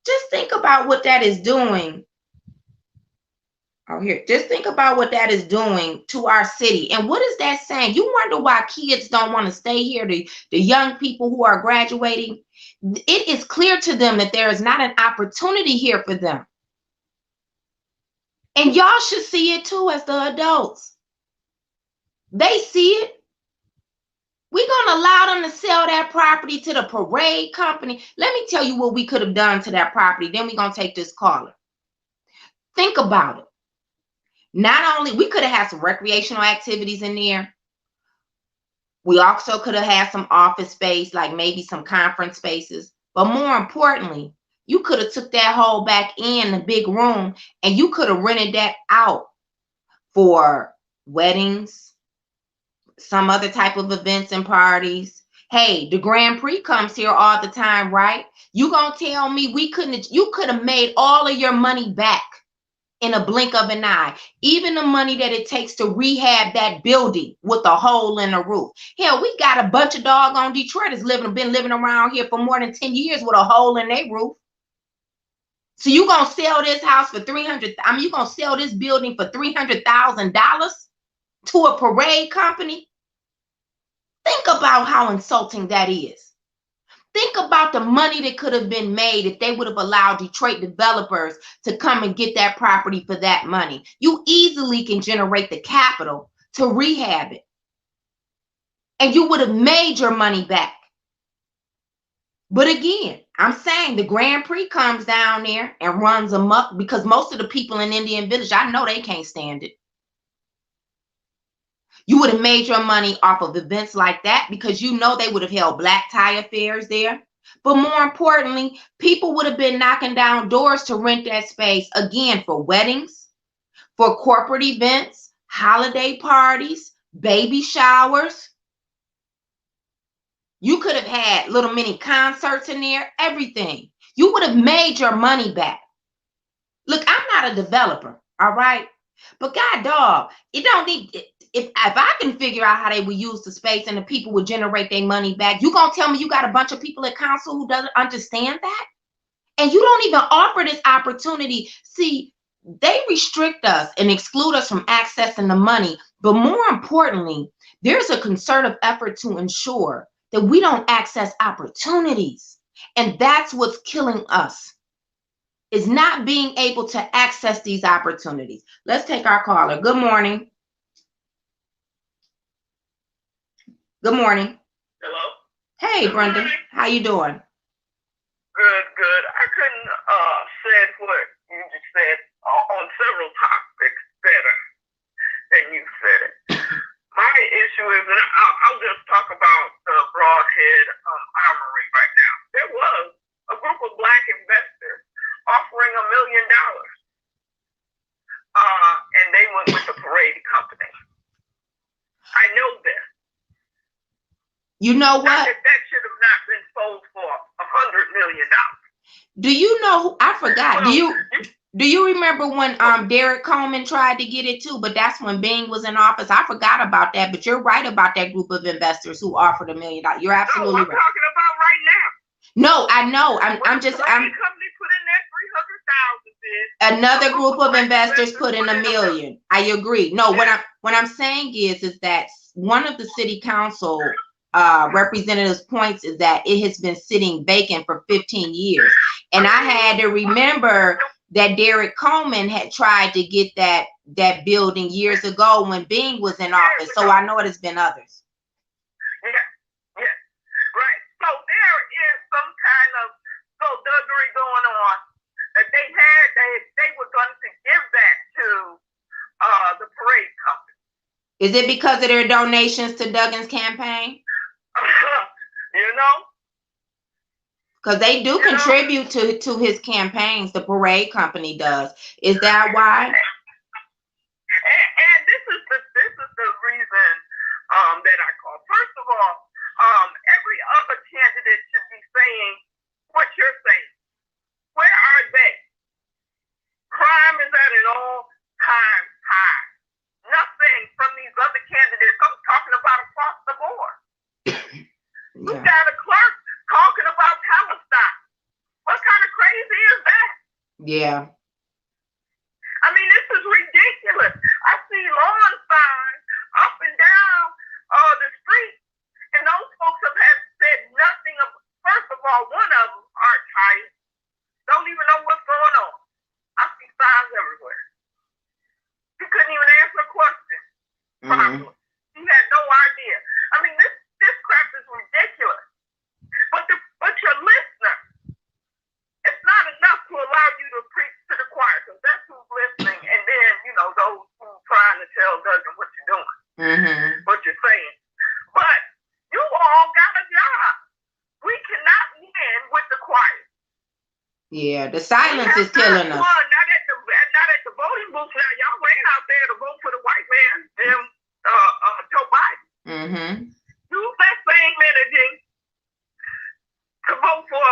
[SPEAKER 2] Just think about what that is doing. Oh, here. Just think about what that is doing to our city. And what is that saying? You wonder why kids don't want to stay here. The young people who are graduating, it is clear to them that there is not an opportunity here for them. And y'all should see it too as the adults. They see it. We're going to allow them to sell that property to the parade company. Let me tell you what we could have done to that property. Then we're going to take this caller. Think about it. Not only, we could have had some recreational activities in there. We also could have had some office space, like maybe some conference spaces. But more importantly, you could have took that whole back end, the big room, and you could have rented that out for weddings, some other type of events and parties. Hey, the Grand Prix comes here all the time, right? You gonna tell me you could have made all of your money back in a blink of an eye. Even the money that it takes to rehab that building with a hole in the roof. Hell, we got a bunch of doggone Detroiters been living around here for more than 10 years with a hole in their roof. So you gonna sell this house for you gonna sell this building for $300,000 to a parade company? Think about how insulting that is. Think about the money that could have been made if they would have allowed Detroit developers to come and get that property for that money. You easily can generate the capital to rehab it. And you would have made your money back. But again, I'm saying the Grand Prix comes down there and runs amok because most of the people in Indian Village, I know they can't stand it. You would have made your money off of events like that because you know they would have held black tie affairs there. But more importantly, people would have been knocking down doors to rent that space again for weddings, for corporate events, holiday parties, baby showers. You could have had little mini concerts in there, everything. You would have made your money back. Look, I'm not a developer, all right? But God dog, it don't need if I can figure out how they would use the space and the people would generate their money back, you gonna tell me you got a bunch of people at council who doesn't understand that? And you don't even offer this opportunity. See, they restrict us and exclude us from accessing the money. But more importantly, there's a concerted effort to ensure that we don't access opportunities. And that's what's killing us, is not being able to access these opportunities. Let's take our caller. Good morning. Good morning.
[SPEAKER 3] Hello.
[SPEAKER 2] Hey, Brenda. How you doing?
[SPEAKER 3] Good. I couldn't said what you just said on several topics better than you said it. My issue is, and I'll just talk about Broadhead Armory right now. There was a group of black investors offering $1 million, and they went with the parade company. I know this.
[SPEAKER 2] You know what?
[SPEAKER 3] That should have not been sold for $100 million.
[SPEAKER 2] Do you know? I forgot. Do you remember when Derek Coleman tried to get it too? But that's when Bing was in office. I forgot about that. But you're right about that group of investors who offered $1 million. You're absolutely right.
[SPEAKER 3] I'm talking about right now.
[SPEAKER 2] No, I know. I'm
[SPEAKER 3] company put in that 300,000 bid.
[SPEAKER 2] Another group of investors put in $1 million. I agree. No, what I'm saying is that one of the city council representatives' points is that it has been sitting vacant for 15 years. And I had to remember that Derek Coleman had tried to get that building years ago when Bing was in office. So I know it has been others.
[SPEAKER 3] Yeah. Right. So there is some kind of skullduggery going on that they were going to give that to the parade company.
[SPEAKER 2] Is it because of their donations to Duggan's campaign?
[SPEAKER 3] You know?
[SPEAKER 2] Because they do contribute to his campaigns, the parade company does. Is that why?
[SPEAKER 3] And this is the reason that I call. First of all, every other candidate should be saying what you're saying. Where are they? Crime is at an all-time high. Nothing from these other candidates. I'm talking about across the board. We got a clerk talking about Palestine. What kind of crazy is that?
[SPEAKER 2] Yeah.
[SPEAKER 3] I mean, this is ridiculous. I see lawn signs up and down the street, and those folks have said nothing. First of all, one of them are tired. Don't even know what's going on. I see signs everywhere. He couldn't even answer a question properly. He had no idea. I mean, this crap is ridiculous. But your listener, it's not enough to allow you to preach to the choir, because that's who's listening, and then, those who trying to tell Duggan what you're doing, what you're saying. But you all got a job. We cannot win with the choir.
[SPEAKER 2] Yeah, the silence is killing us.
[SPEAKER 3] Not at the voting booth. Now, y'all ran out there to vote for the white man, Joe Biden. Use that same energy to vote for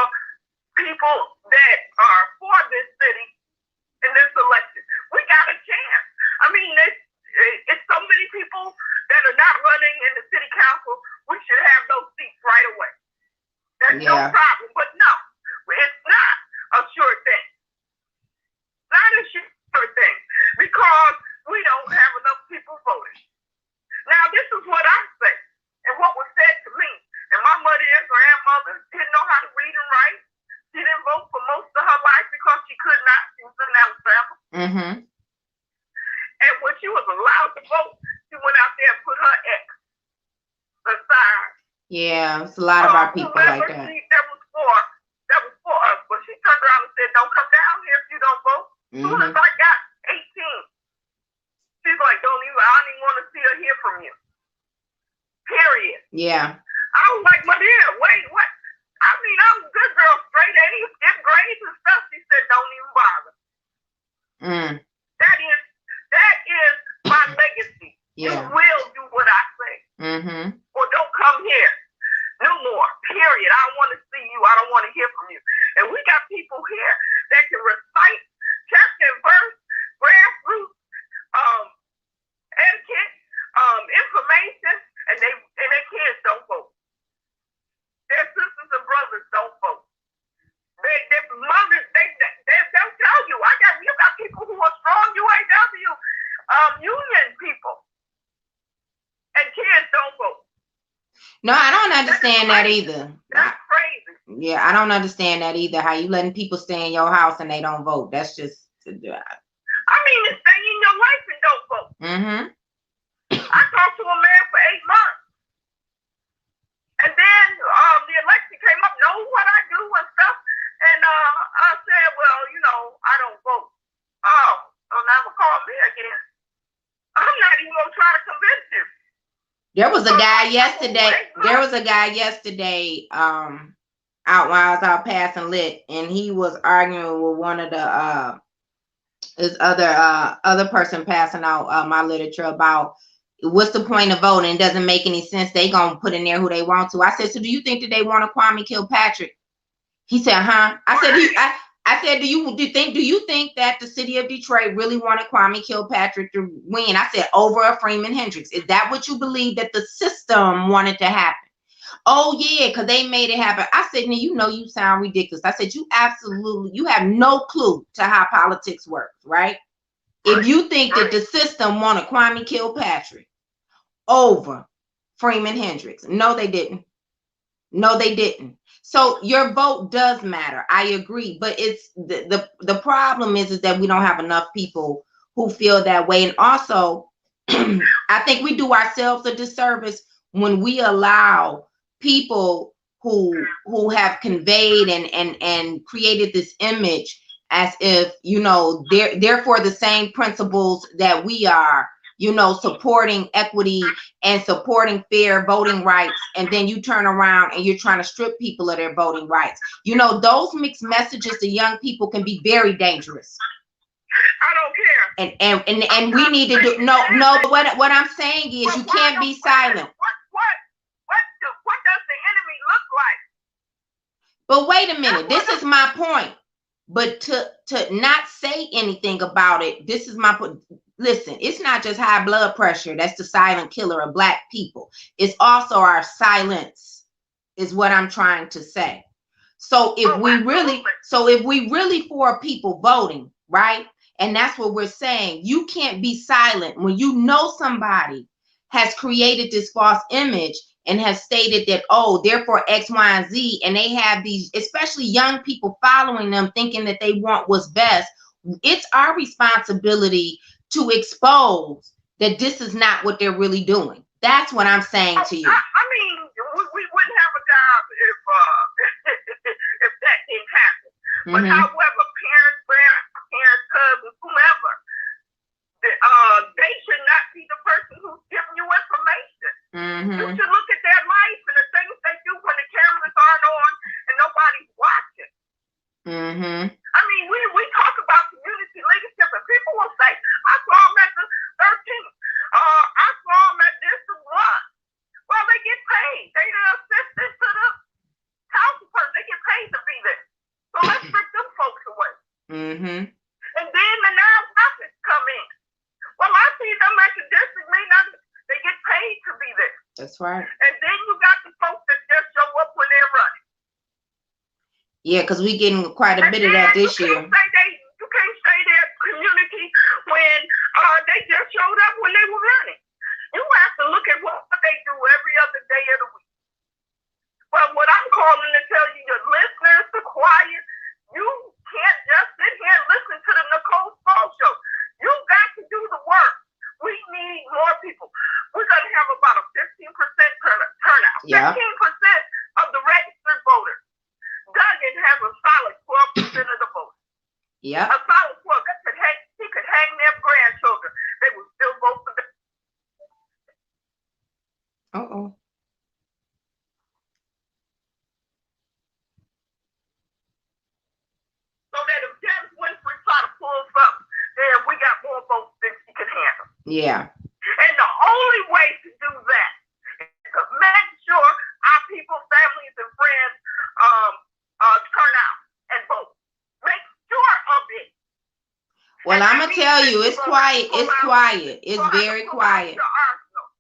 [SPEAKER 3] people that are for this city in this election. We That's no problem. But no, it's not a sure thing. Not a sure thing. Because we don't have enough people voting. Now, this is what I say, and what was said to me. And my mother and grandmother didn't know how to read and write. She didn't vote for most of her life because she could not. She was in Alabama.
[SPEAKER 2] Mm-hmm.
[SPEAKER 3] And when she was allowed to vote, she went out there and put her ex aside.
[SPEAKER 2] Yeah, it's a lot of our people like that.
[SPEAKER 3] That was for us. But she turned around and said, "Don't come down here if you don't vote." As soon as I got 18, she's like, I don't even want to see or hear from you. Period.
[SPEAKER 2] Yeah.
[SPEAKER 3] I was like, "My dear, wait, what?" I mean, I was a good girl, straight A's, get grades and stuff. She said, "Don't even bother." That is my legacy. Yeah. You will do what I say. Or don't come here. No more. Period. I don't want to see you. I don't want to hear from you. And we got people here that can recite chapter and verse, grassroots, etiquette, information, and their kids don't vote. Their sisters and brothers don't vote. Their mothers, they'll tell you. You got people who are strong UAW union people, and kids don't vote.
[SPEAKER 2] No, I don't understand that either.
[SPEAKER 3] That's crazy.
[SPEAKER 2] Yeah, I don't understand that either. How you letting people stay in your house and they don't vote? That's just.
[SPEAKER 3] I mean, it's stay in your life and don't vote. I talked to a man for 8 months. And then the election came up, know what I do and stuff. And I said, well, I don't vote. Oh, don't ever call me again. I'm not even going to try to convince you.
[SPEAKER 2] There was a guy yesterday, out while I was out passing lit, and he was arguing with one of the this other person passing out my literature about what's the point of voting? It doesn't make any sense. They gonna put in there who they want to. I said, so do you think that they want to Kwame Kilpatrick? He said, huh? I said, do you think that the city of Detroit really wanted Kwame Kilpatrick to win? I said, over a Freeman Hendricks. Is that what you believe that the system wanted to happen? Oh yeah, because they made it happen. I said, now you sound ridiculous. I said, you have no clue to how politics works, right? If you think that the system wanted Kwame Kilpatrick over Freeman Hendricks. No, they didn't. So your vote does matter. I agree. But it's the problem is that we don't have enough people who feel that way. And also, I think we do ourselves a disservice when we allow people who have conveyed and created this image as if, they're for the same principles that we are, supporting equity and supporting fair voting rights. And then you turn around and you're trying to strip people of their voting rights. Those mixed messages to young people can be very dangerous.
[SPEAKER 3] I don't care.
[SPEAKER 2] And we need to do but what I'm saying is you can't be silent.
[SPEAKER 3] What does the enemy look like?
[SPEAKER 2] But wait a minute, this is my point. But to not say anything about it, this is my point. Listen, it's not just high blood pressure that's the silent killer of Black people. It's also our silence, is what I'm trying to say. So if we really for people voting, right? And that's what we're saying. You can't be silent when somebody has created this false image and has stated that, they're for X, Y, and Z, and they have these, especially young people following them, thinking that they want what's best. It's our responsibility to expose that this is not what they're really doing. That's what I'm saying to you.
[SPEAKER 3] I mean, we wouldn't have a job if that didn't happen. But however, parents, grandparents, cousins, whomever, they should not be the person who's giving you information. You should look at their life and the things they do when the cameras aren't on and nobody's watching. I mean, we talk about community leadership and people will say, I saw them at the 13th. I saw them at this and what. Well, they get paid. They the assistant to the council person. They get paid to be there. So let's strip them folks away. And then the nonprofits come in. Well, I see them at the district meeting. They get paid to be there.
[SPEAKER 2] That's right.
[SPEAKER 3] And then you got the folks that just show up when they're running.
[SPEAKER 2] Yeah, because we getting quite a bit of that this year.
[SPEAKER 3] You can't say that community when they just showed up when they were running. You have to look at what they do every other day of the week. But what I'm calling to tell you, your listeners, the quiet, you can't just sit here and listen to the Nicole Small show. You got to do the work. We need more people. We're going to have about a 15% turnout.
[SPEAKER 2] Yeah.
[SPEAKER 3] 15% of the registered voters. Duggan has a solid 12% of the vote.
[SPEAKER 2] Yeah.
[SPEAKER 3] A solid 12. He could hang their grandchildren. They would still vote for them.
[SPEAKER 2] Uh-oh.
[SPEAKER 3] So that if Dennis Winfrey try to pull something, then we got more votes than he can handle.
[SPEAKER 2] Yeah.
[SPEAKER 3] And the only way to do that is to make sure our people, families, and friends turn out and vote. Make sure of it.
[SPEAKER 2] Well, I'm gonna tell you, it's quiet. It's quiet. It's very quiet.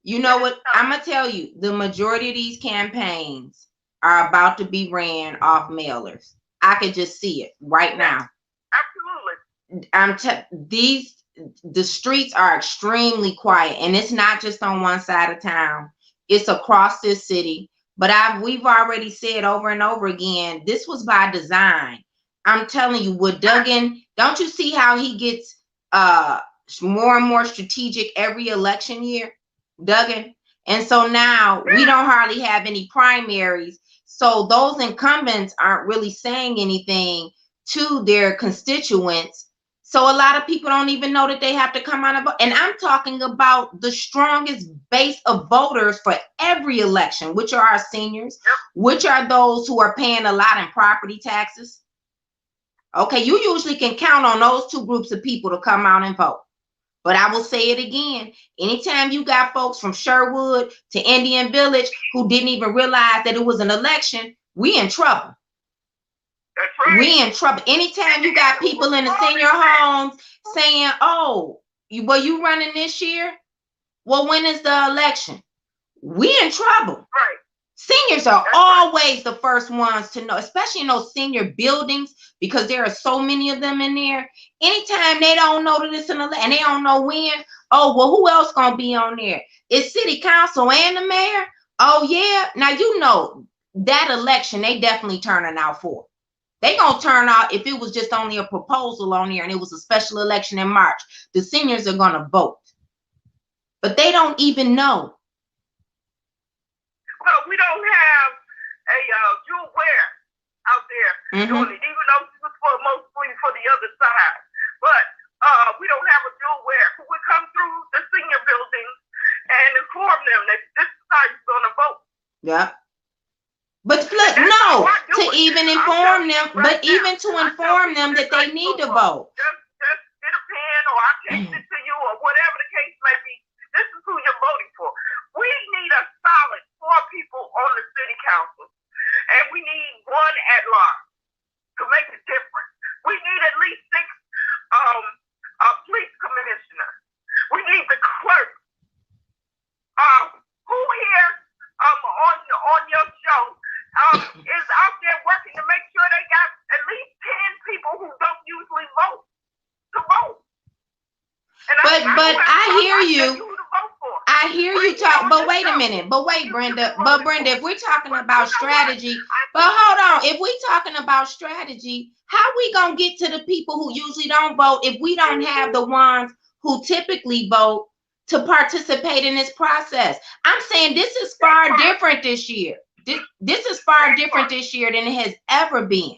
[SPEAKER 2] You know what? I'm gonna tell you, the majority of these campaigns are about to be ran off mailers. I could just see it right now.
[SPEAKER 3] Absolutely.
[SPEAKER 2] The streets are extremely quiet, and it's not just on one side of town. It's across this city. But we've already said over and over again, this was by design. I'm telling you, with Duggan, don't you see how he gets more and more strategic every election year, Duggan? And so now we don't hardly have any primaries. So those incumbents aren't really saying anything to their constituents. So a lot of people don't even know that they have to come out and vote. And I'm talking about the strongest base of voters for every election, which are our seniors, which are those who are paying a lot in property taxes. Okay, you usually can count on those two groups of people to come out and vote. But I will say it again. Anytime you got folks from Sherwood to Indian Village who didn't even realize that it was an election, we in trouble.
[SPEAKER 3] That's right.
[SPEAKER 2] We in trouble. Anytime you got people in the senior homes saying, oh, you running this year? Well, when is the election? We in trouble.
[SPEAKER 3] Right.
[SPEAKER 2] Seniors are always the first ones to know, especially in those senior buildings, because there are so many of them in there. Anytime they don't know that it's an election and they don't know when, oh, well, who else gonna be on there? It's city council and the mayor? Oh, yeah. Now, you know, that election, they definitely turning out for. They gonna turn out if it was just only a proposal on there and it was a special election in March. The seniors are gonna vote. But they don't even know.
[SPEAKER 3] Well, we don't have a Jewel Ware out there doing it, even though she was mostly for the other side. But we don't have a Jewel Ware who would come through the senior buildings and inform them that this is how you're gonna vote.
[SPEAKER 2] Yeah. But no, to even inform them, but even to inform them that they need to vote.
[SPEAKER 3] Just get a pen or I'll text it to you or whatever the case may be. This is who you're voting for. We need a solid 4 people on the city council, and we need 1 at large to make a difference. We need at least 6 police commissioners. We need the clerk. Who here on your show is out there working to make sure they got at least 10 people who don't usually vote to vote?
[SPEAKER 2] But I hear you. I hear you talk, but wait a minute. But wait, Brenda. But Brenda, if we're talking about strategy, but hold on. If we're talking about strategy, how we gonna get to the people who usually don't vote if we don't have the ones who typically vote to participate in this process? I'm saying this is far different this year. This is far different this year than it has ever been.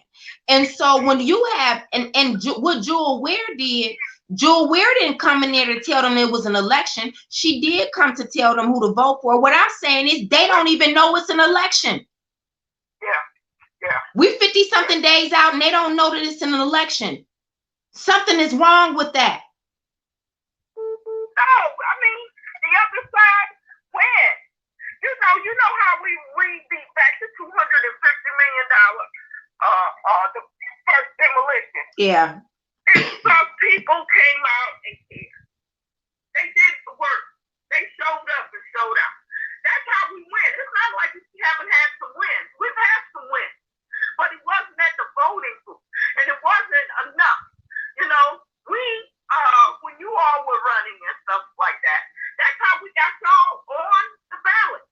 [SPEAKER 2] And so when you have and what Jewel Ware did. Jewel Ware didn't come in there to tell them it was an election. She did come to tell them who to vote for. What I'm saying is they don't even know it's an election.
[SPEAKER 3] Yeah.
[SPEAKER 2] We're 50-something days out and they don't know that it's an election. Something is wrong with that.
[SPEAKER 3] No, I mean, the other side wins. You know how we beat back the $250 million the first demolition.
[SPEAKER 2] Yeah.
[SPEAKER 3] Some people came out and cared. They did the work. They showed up and showed out. That's how we win. It's not like we haven't had some wins. We've had some wins. But it wasn't at the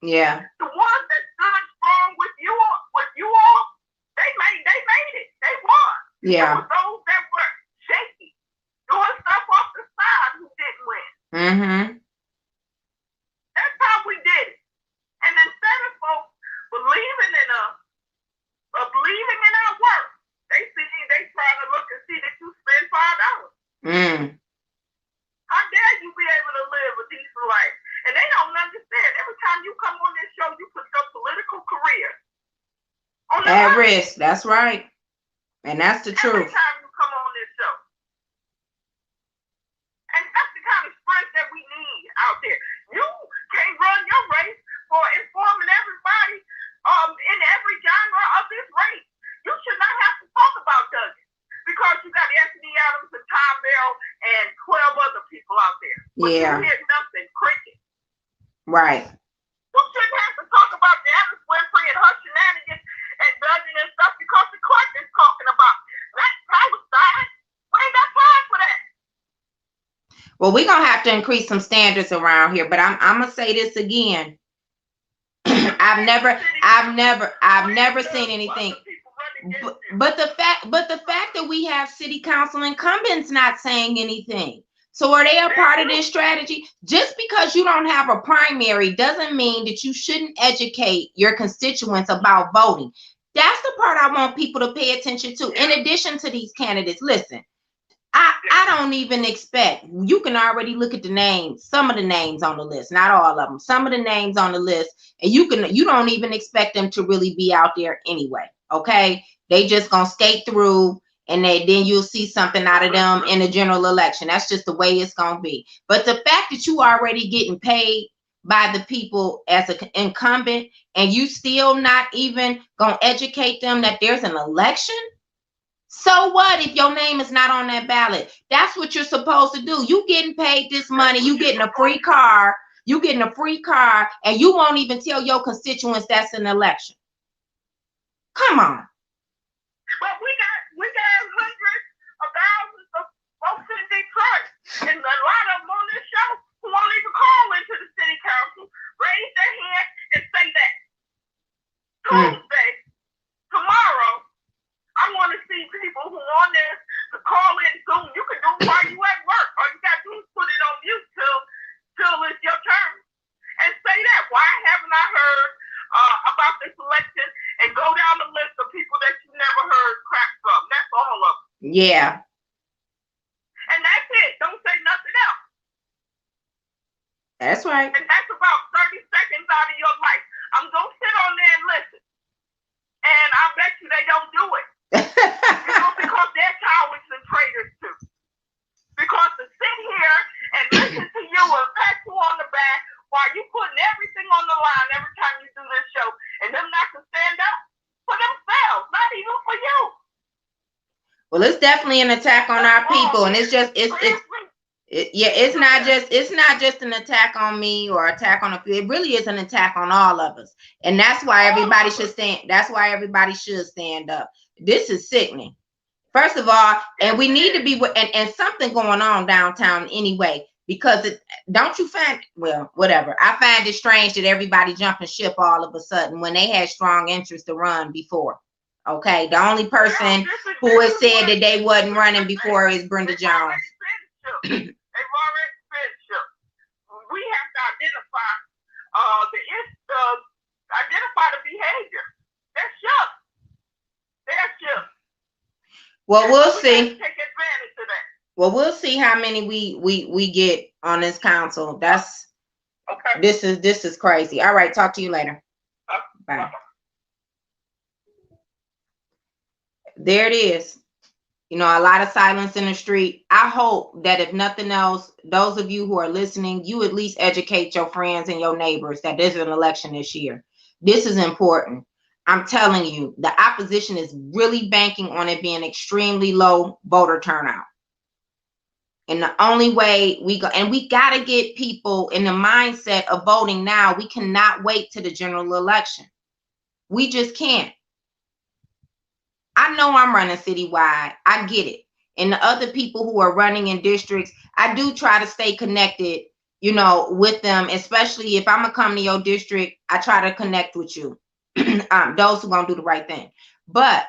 [SPEAKER 2] Yeah.
[SPEAKER 3] The ones that stood strong with you all, they made it. They won.
[SPEAKER 2] Yeah.
[SPEAKER 3] It was those that were shaky, doing stuff off the side who didn't win.
[SPEAKER 2] Mm-hmm.
[SPEAKER 3] That's how we did it. And instead of folks believing in us, or believing in our work, they try to look and see that you spend $5. How dare you be able to live a decent life? And they don't understand. Every time you come on this show, you put your political career on the
[SPEAKER 2] At
[SPEAKER 3] line.
[SPEAKER 2] risk. That's right. And that's the truth.
[SPEAKER 3] Every time you come on this show. And that's the kind of strength that we need out there. You can't run your race for informing everybody in every genre of this race. You should not have to talk about Douglas because you got Anthony Adams and Tom Bell and 12 other people out there. But
[SPEAKER 2] Yeah.
[SPEAKER 3] you hear nothing, cricket.
[SPEAKER 2] Right.
[SPEAKER 3] You shouldn't have to talk about Janice Winfrey and her shenanigans and Douglas and stuff because the court is talking about that Palestine. We ain't got time for that.
[SPEAKER 2] Well, we're gonna have to increase some standards around here, but I'm gonna say this again. I've never seen anything. But the fact that we have city council incumbents not saying anything. So are they a part of this strategy? Just because you don't have a primary doesn't mean that you shouldn't educate your constituents about voting. That's the part I want people to pay attention to. In addition to these candidates, listen, I don't even expect, you can already look at the names, some of the names on the list, not all of them, some of the names on the list, and you don't even expect them to really be out there anyway. Okay, they just gonna skate through, and then you'll see something out of them in the general election. That's just the way it's gonna be. But the fact that you already getting paid by the people as an incumbent, and you still not even gonna educate them that there's an election. So what if your name is not on that ballot? That's what you're supposed to do. You getting paid this money, you getting a free car, and you won't even tell your constituents that's an election. Come on.
[SPEAKER 3] But we got hundreds of thousands of folks in Detroit, and a lot of them on this show who won't even call into the city council, raise their hand and say that. Tuesday, tomorrow, I want to see people who on this to call in Zoom. You can do it while you at work. All you got to do is put it on mute till it's your turn. And say that. Why haven't I heard about this election? And go down the list of people that you never heard crap from. That's all of them.
[SPEAKER 2] Yeah.
[SPEAKER 3] And that's it. Don't say nothing else.
[SPEAKER 2] That's right.
[SPEAKER 3] And that's about 30 seconds out of your life. I'm going to sit on there and listen. And I bet you they don't do it. Because they're cowards and traitors too. Because to sit here and listen to you and pat you on the back while you putting everything on the line every time you do this show, and them not to stand up for themselves, not even for you.
[SPEAKER 2] Well, it's definitely an attack on our people, and it's not just an attack on me or attack on a few. It really is an attack on all of us, and that's why everybody should stand. That's why everybody should stand up. This is sickening. First of all, and we need to be and something going on downtown anyway, because don't you find, well, whatever. I find it strange that everybody jumping ship all of a sudden when they had strong interest to run before. Okay, the only person who has said that they wasn't running before is Brenda Jones.
[SPEAKER 3] They've already been shook. We have to identify the behavior. They're shook.
[SPEAKER 2] Well, we'll see.
[SPEAKER 3] Take advantage of that.
[SPEAKER 2] Well, we'll see how many we get on this council. That's
[SPEAKER 3] okay.
[SPEAKER 2] This is crazy. All right, talk to you later. Bye. There it is. You know, a lot of silence in the street. I hope that if nothing else, those of you who are listening, you at least educate your friends and your neighbors that there's an election this year. This is important. I'm telling you, the opposition is really banking on it being extremely low voter turnout. And the only way we got to get people in the mindset of voting now. We cannot wait to the general election. We just can't. I know I'm running citywide. I get it. And the other people who are running in districts, I do try to stay connected, you know, with them, especially if I'm gonna come to your district, I try to connect with you. Those who gonna do the right thing. But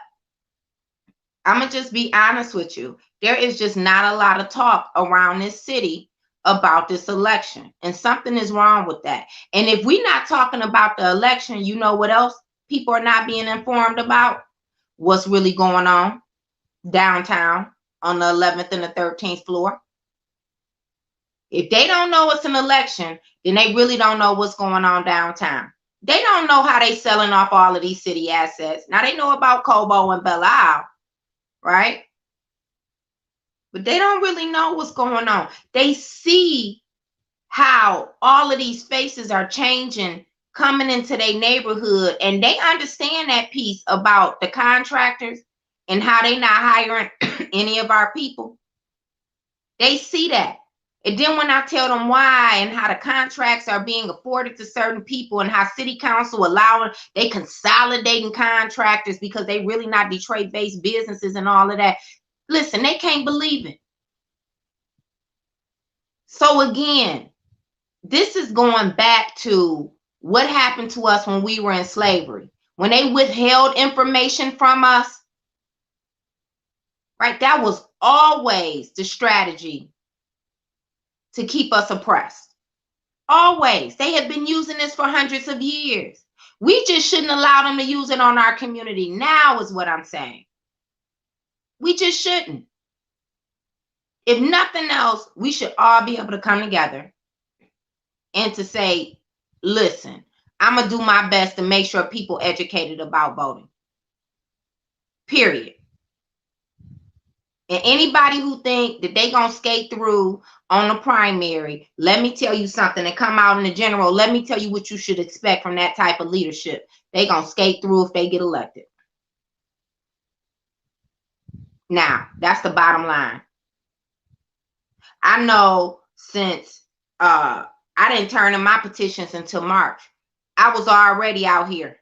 [SPEAKER 2] I'm gonna just be honest with you. There is just not a lot of talk around this city about this election, and something is wrong with that. And if we're not talking about the election, you know what else people are not being informed about? What's really going on downtown on the 11th and the 13th floor. If they don't know it's an election, then they really don't know what's going on downtown. They don't know how they selling off all of these city assets. Now they know about Cobo and Belle Isle, right? But they don't really know what's going on. They see how all of these faces are changing, coming into their neighborhood, and they understand that piece about the contractors and how they not hiring any of our people. They see that. And then when I tell them why and how the contracts are being afforded to certain people and how city council allowing, they consolidating contractors because they really not Detroit-based businesses and all of that. Listen, they can't believe it. So again, this is going back to what happened to us when we were in slavery. When they withheld information from us, right? That was always the strategy to keep us oppressed. Always. They have been using this for hundreds of years. We just shouldn't allow them to use it on our community now is what I'm saying. We just shouldn't. If nothing else, we should all be able to come together and to say, listen, I'm going to do my best to make sure people educated about voting. Period. And anybody who think that they going to skate through on the primary, let me tell you something, and come out in the general, let me tell you what you should expect from that type of leadership. They going to skate through if they get elected. Now, that's the bottom line. I know since I didn't turn in my petitions until March, I was already out here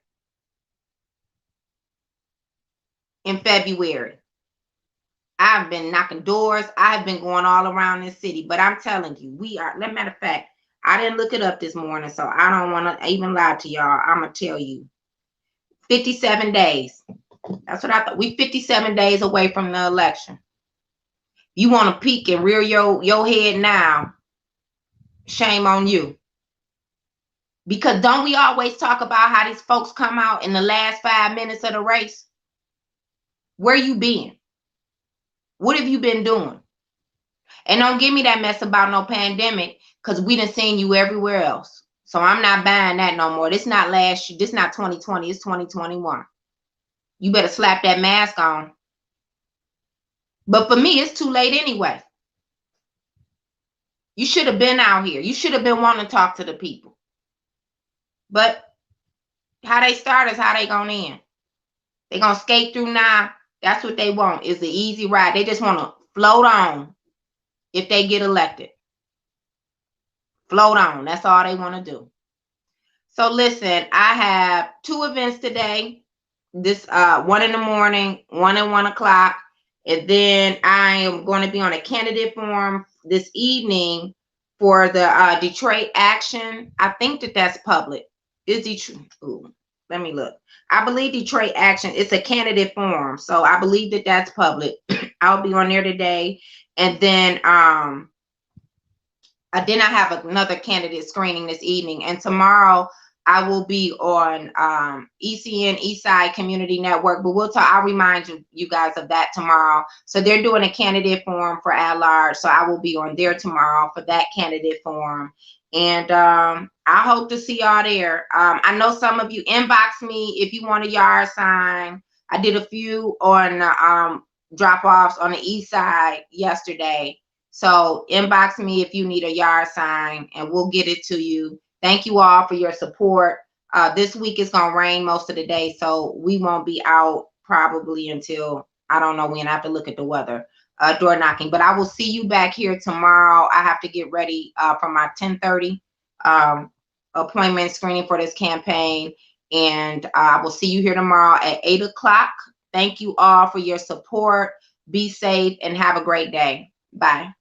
[SPEAKER 2] in February. I've been knocking doors. I've been going all around this city, but I'm telling you, we are, matter of fact, I didn't look it up this morning, so I don't want to even lie to y'all. I'm going to tell you, 57 days. That's what I thought. We 57 days away from the election. You want to peek and rear your head now, shame on you. Because don't we always talk about how these folks come out in the last 5 minutes of the race? Where you been? What have you been doing? And don't give me that mess about no pandemic, because we done seen you everywhere else. So I'm not buying that no more. This not last year. This not 2020. It's 2021. You better slap that mask on. But for me, it's too late anyway. You should have been out here. You should have been wanting to talk to the people. But how they start is how they gonna end. They gonna skate through now. That's what they want, is the easy ride. They just want to float on if they get elected. Float on. That's all they want to do. So listen, I have 2 events today. This 1 in the morning, 1 at 1 o'clock. And then I am going to be on a candidate forum this evening for the Detroit Action. I think that's public. Is Detroit? Ooh, let me look. I believe Detroit Action. It's a candidate forum, so I believe that's public. I'll be on there today, and then I have another candidate screening this evening, and tomorrow I will be on ECN Eastside Community Network, but we'll talk. I'll remind you guys of that tomorrow. So they're doing a candidate forum for at large, so I will be on there tomorrow for that candidate forum. And I hope to see y'all there. I know some of you inbox me if you want a yard sign. I did a few on drop-offs on the east side yesterday. So inbox me if you need a yard sign, and we'll get it to you. Thank you all for your support. This week is going to rain most of the day, so we won't be out probably until, I don't know when. I have to look at the weather. Door knocking, but I will see you back here tomorrow. I have to get ready for my 10:30 appointment screening for this campaign, and I will see you here tomorrow at 8 o'clock. Thank you all for your support. Be safe and have a great day. Bye.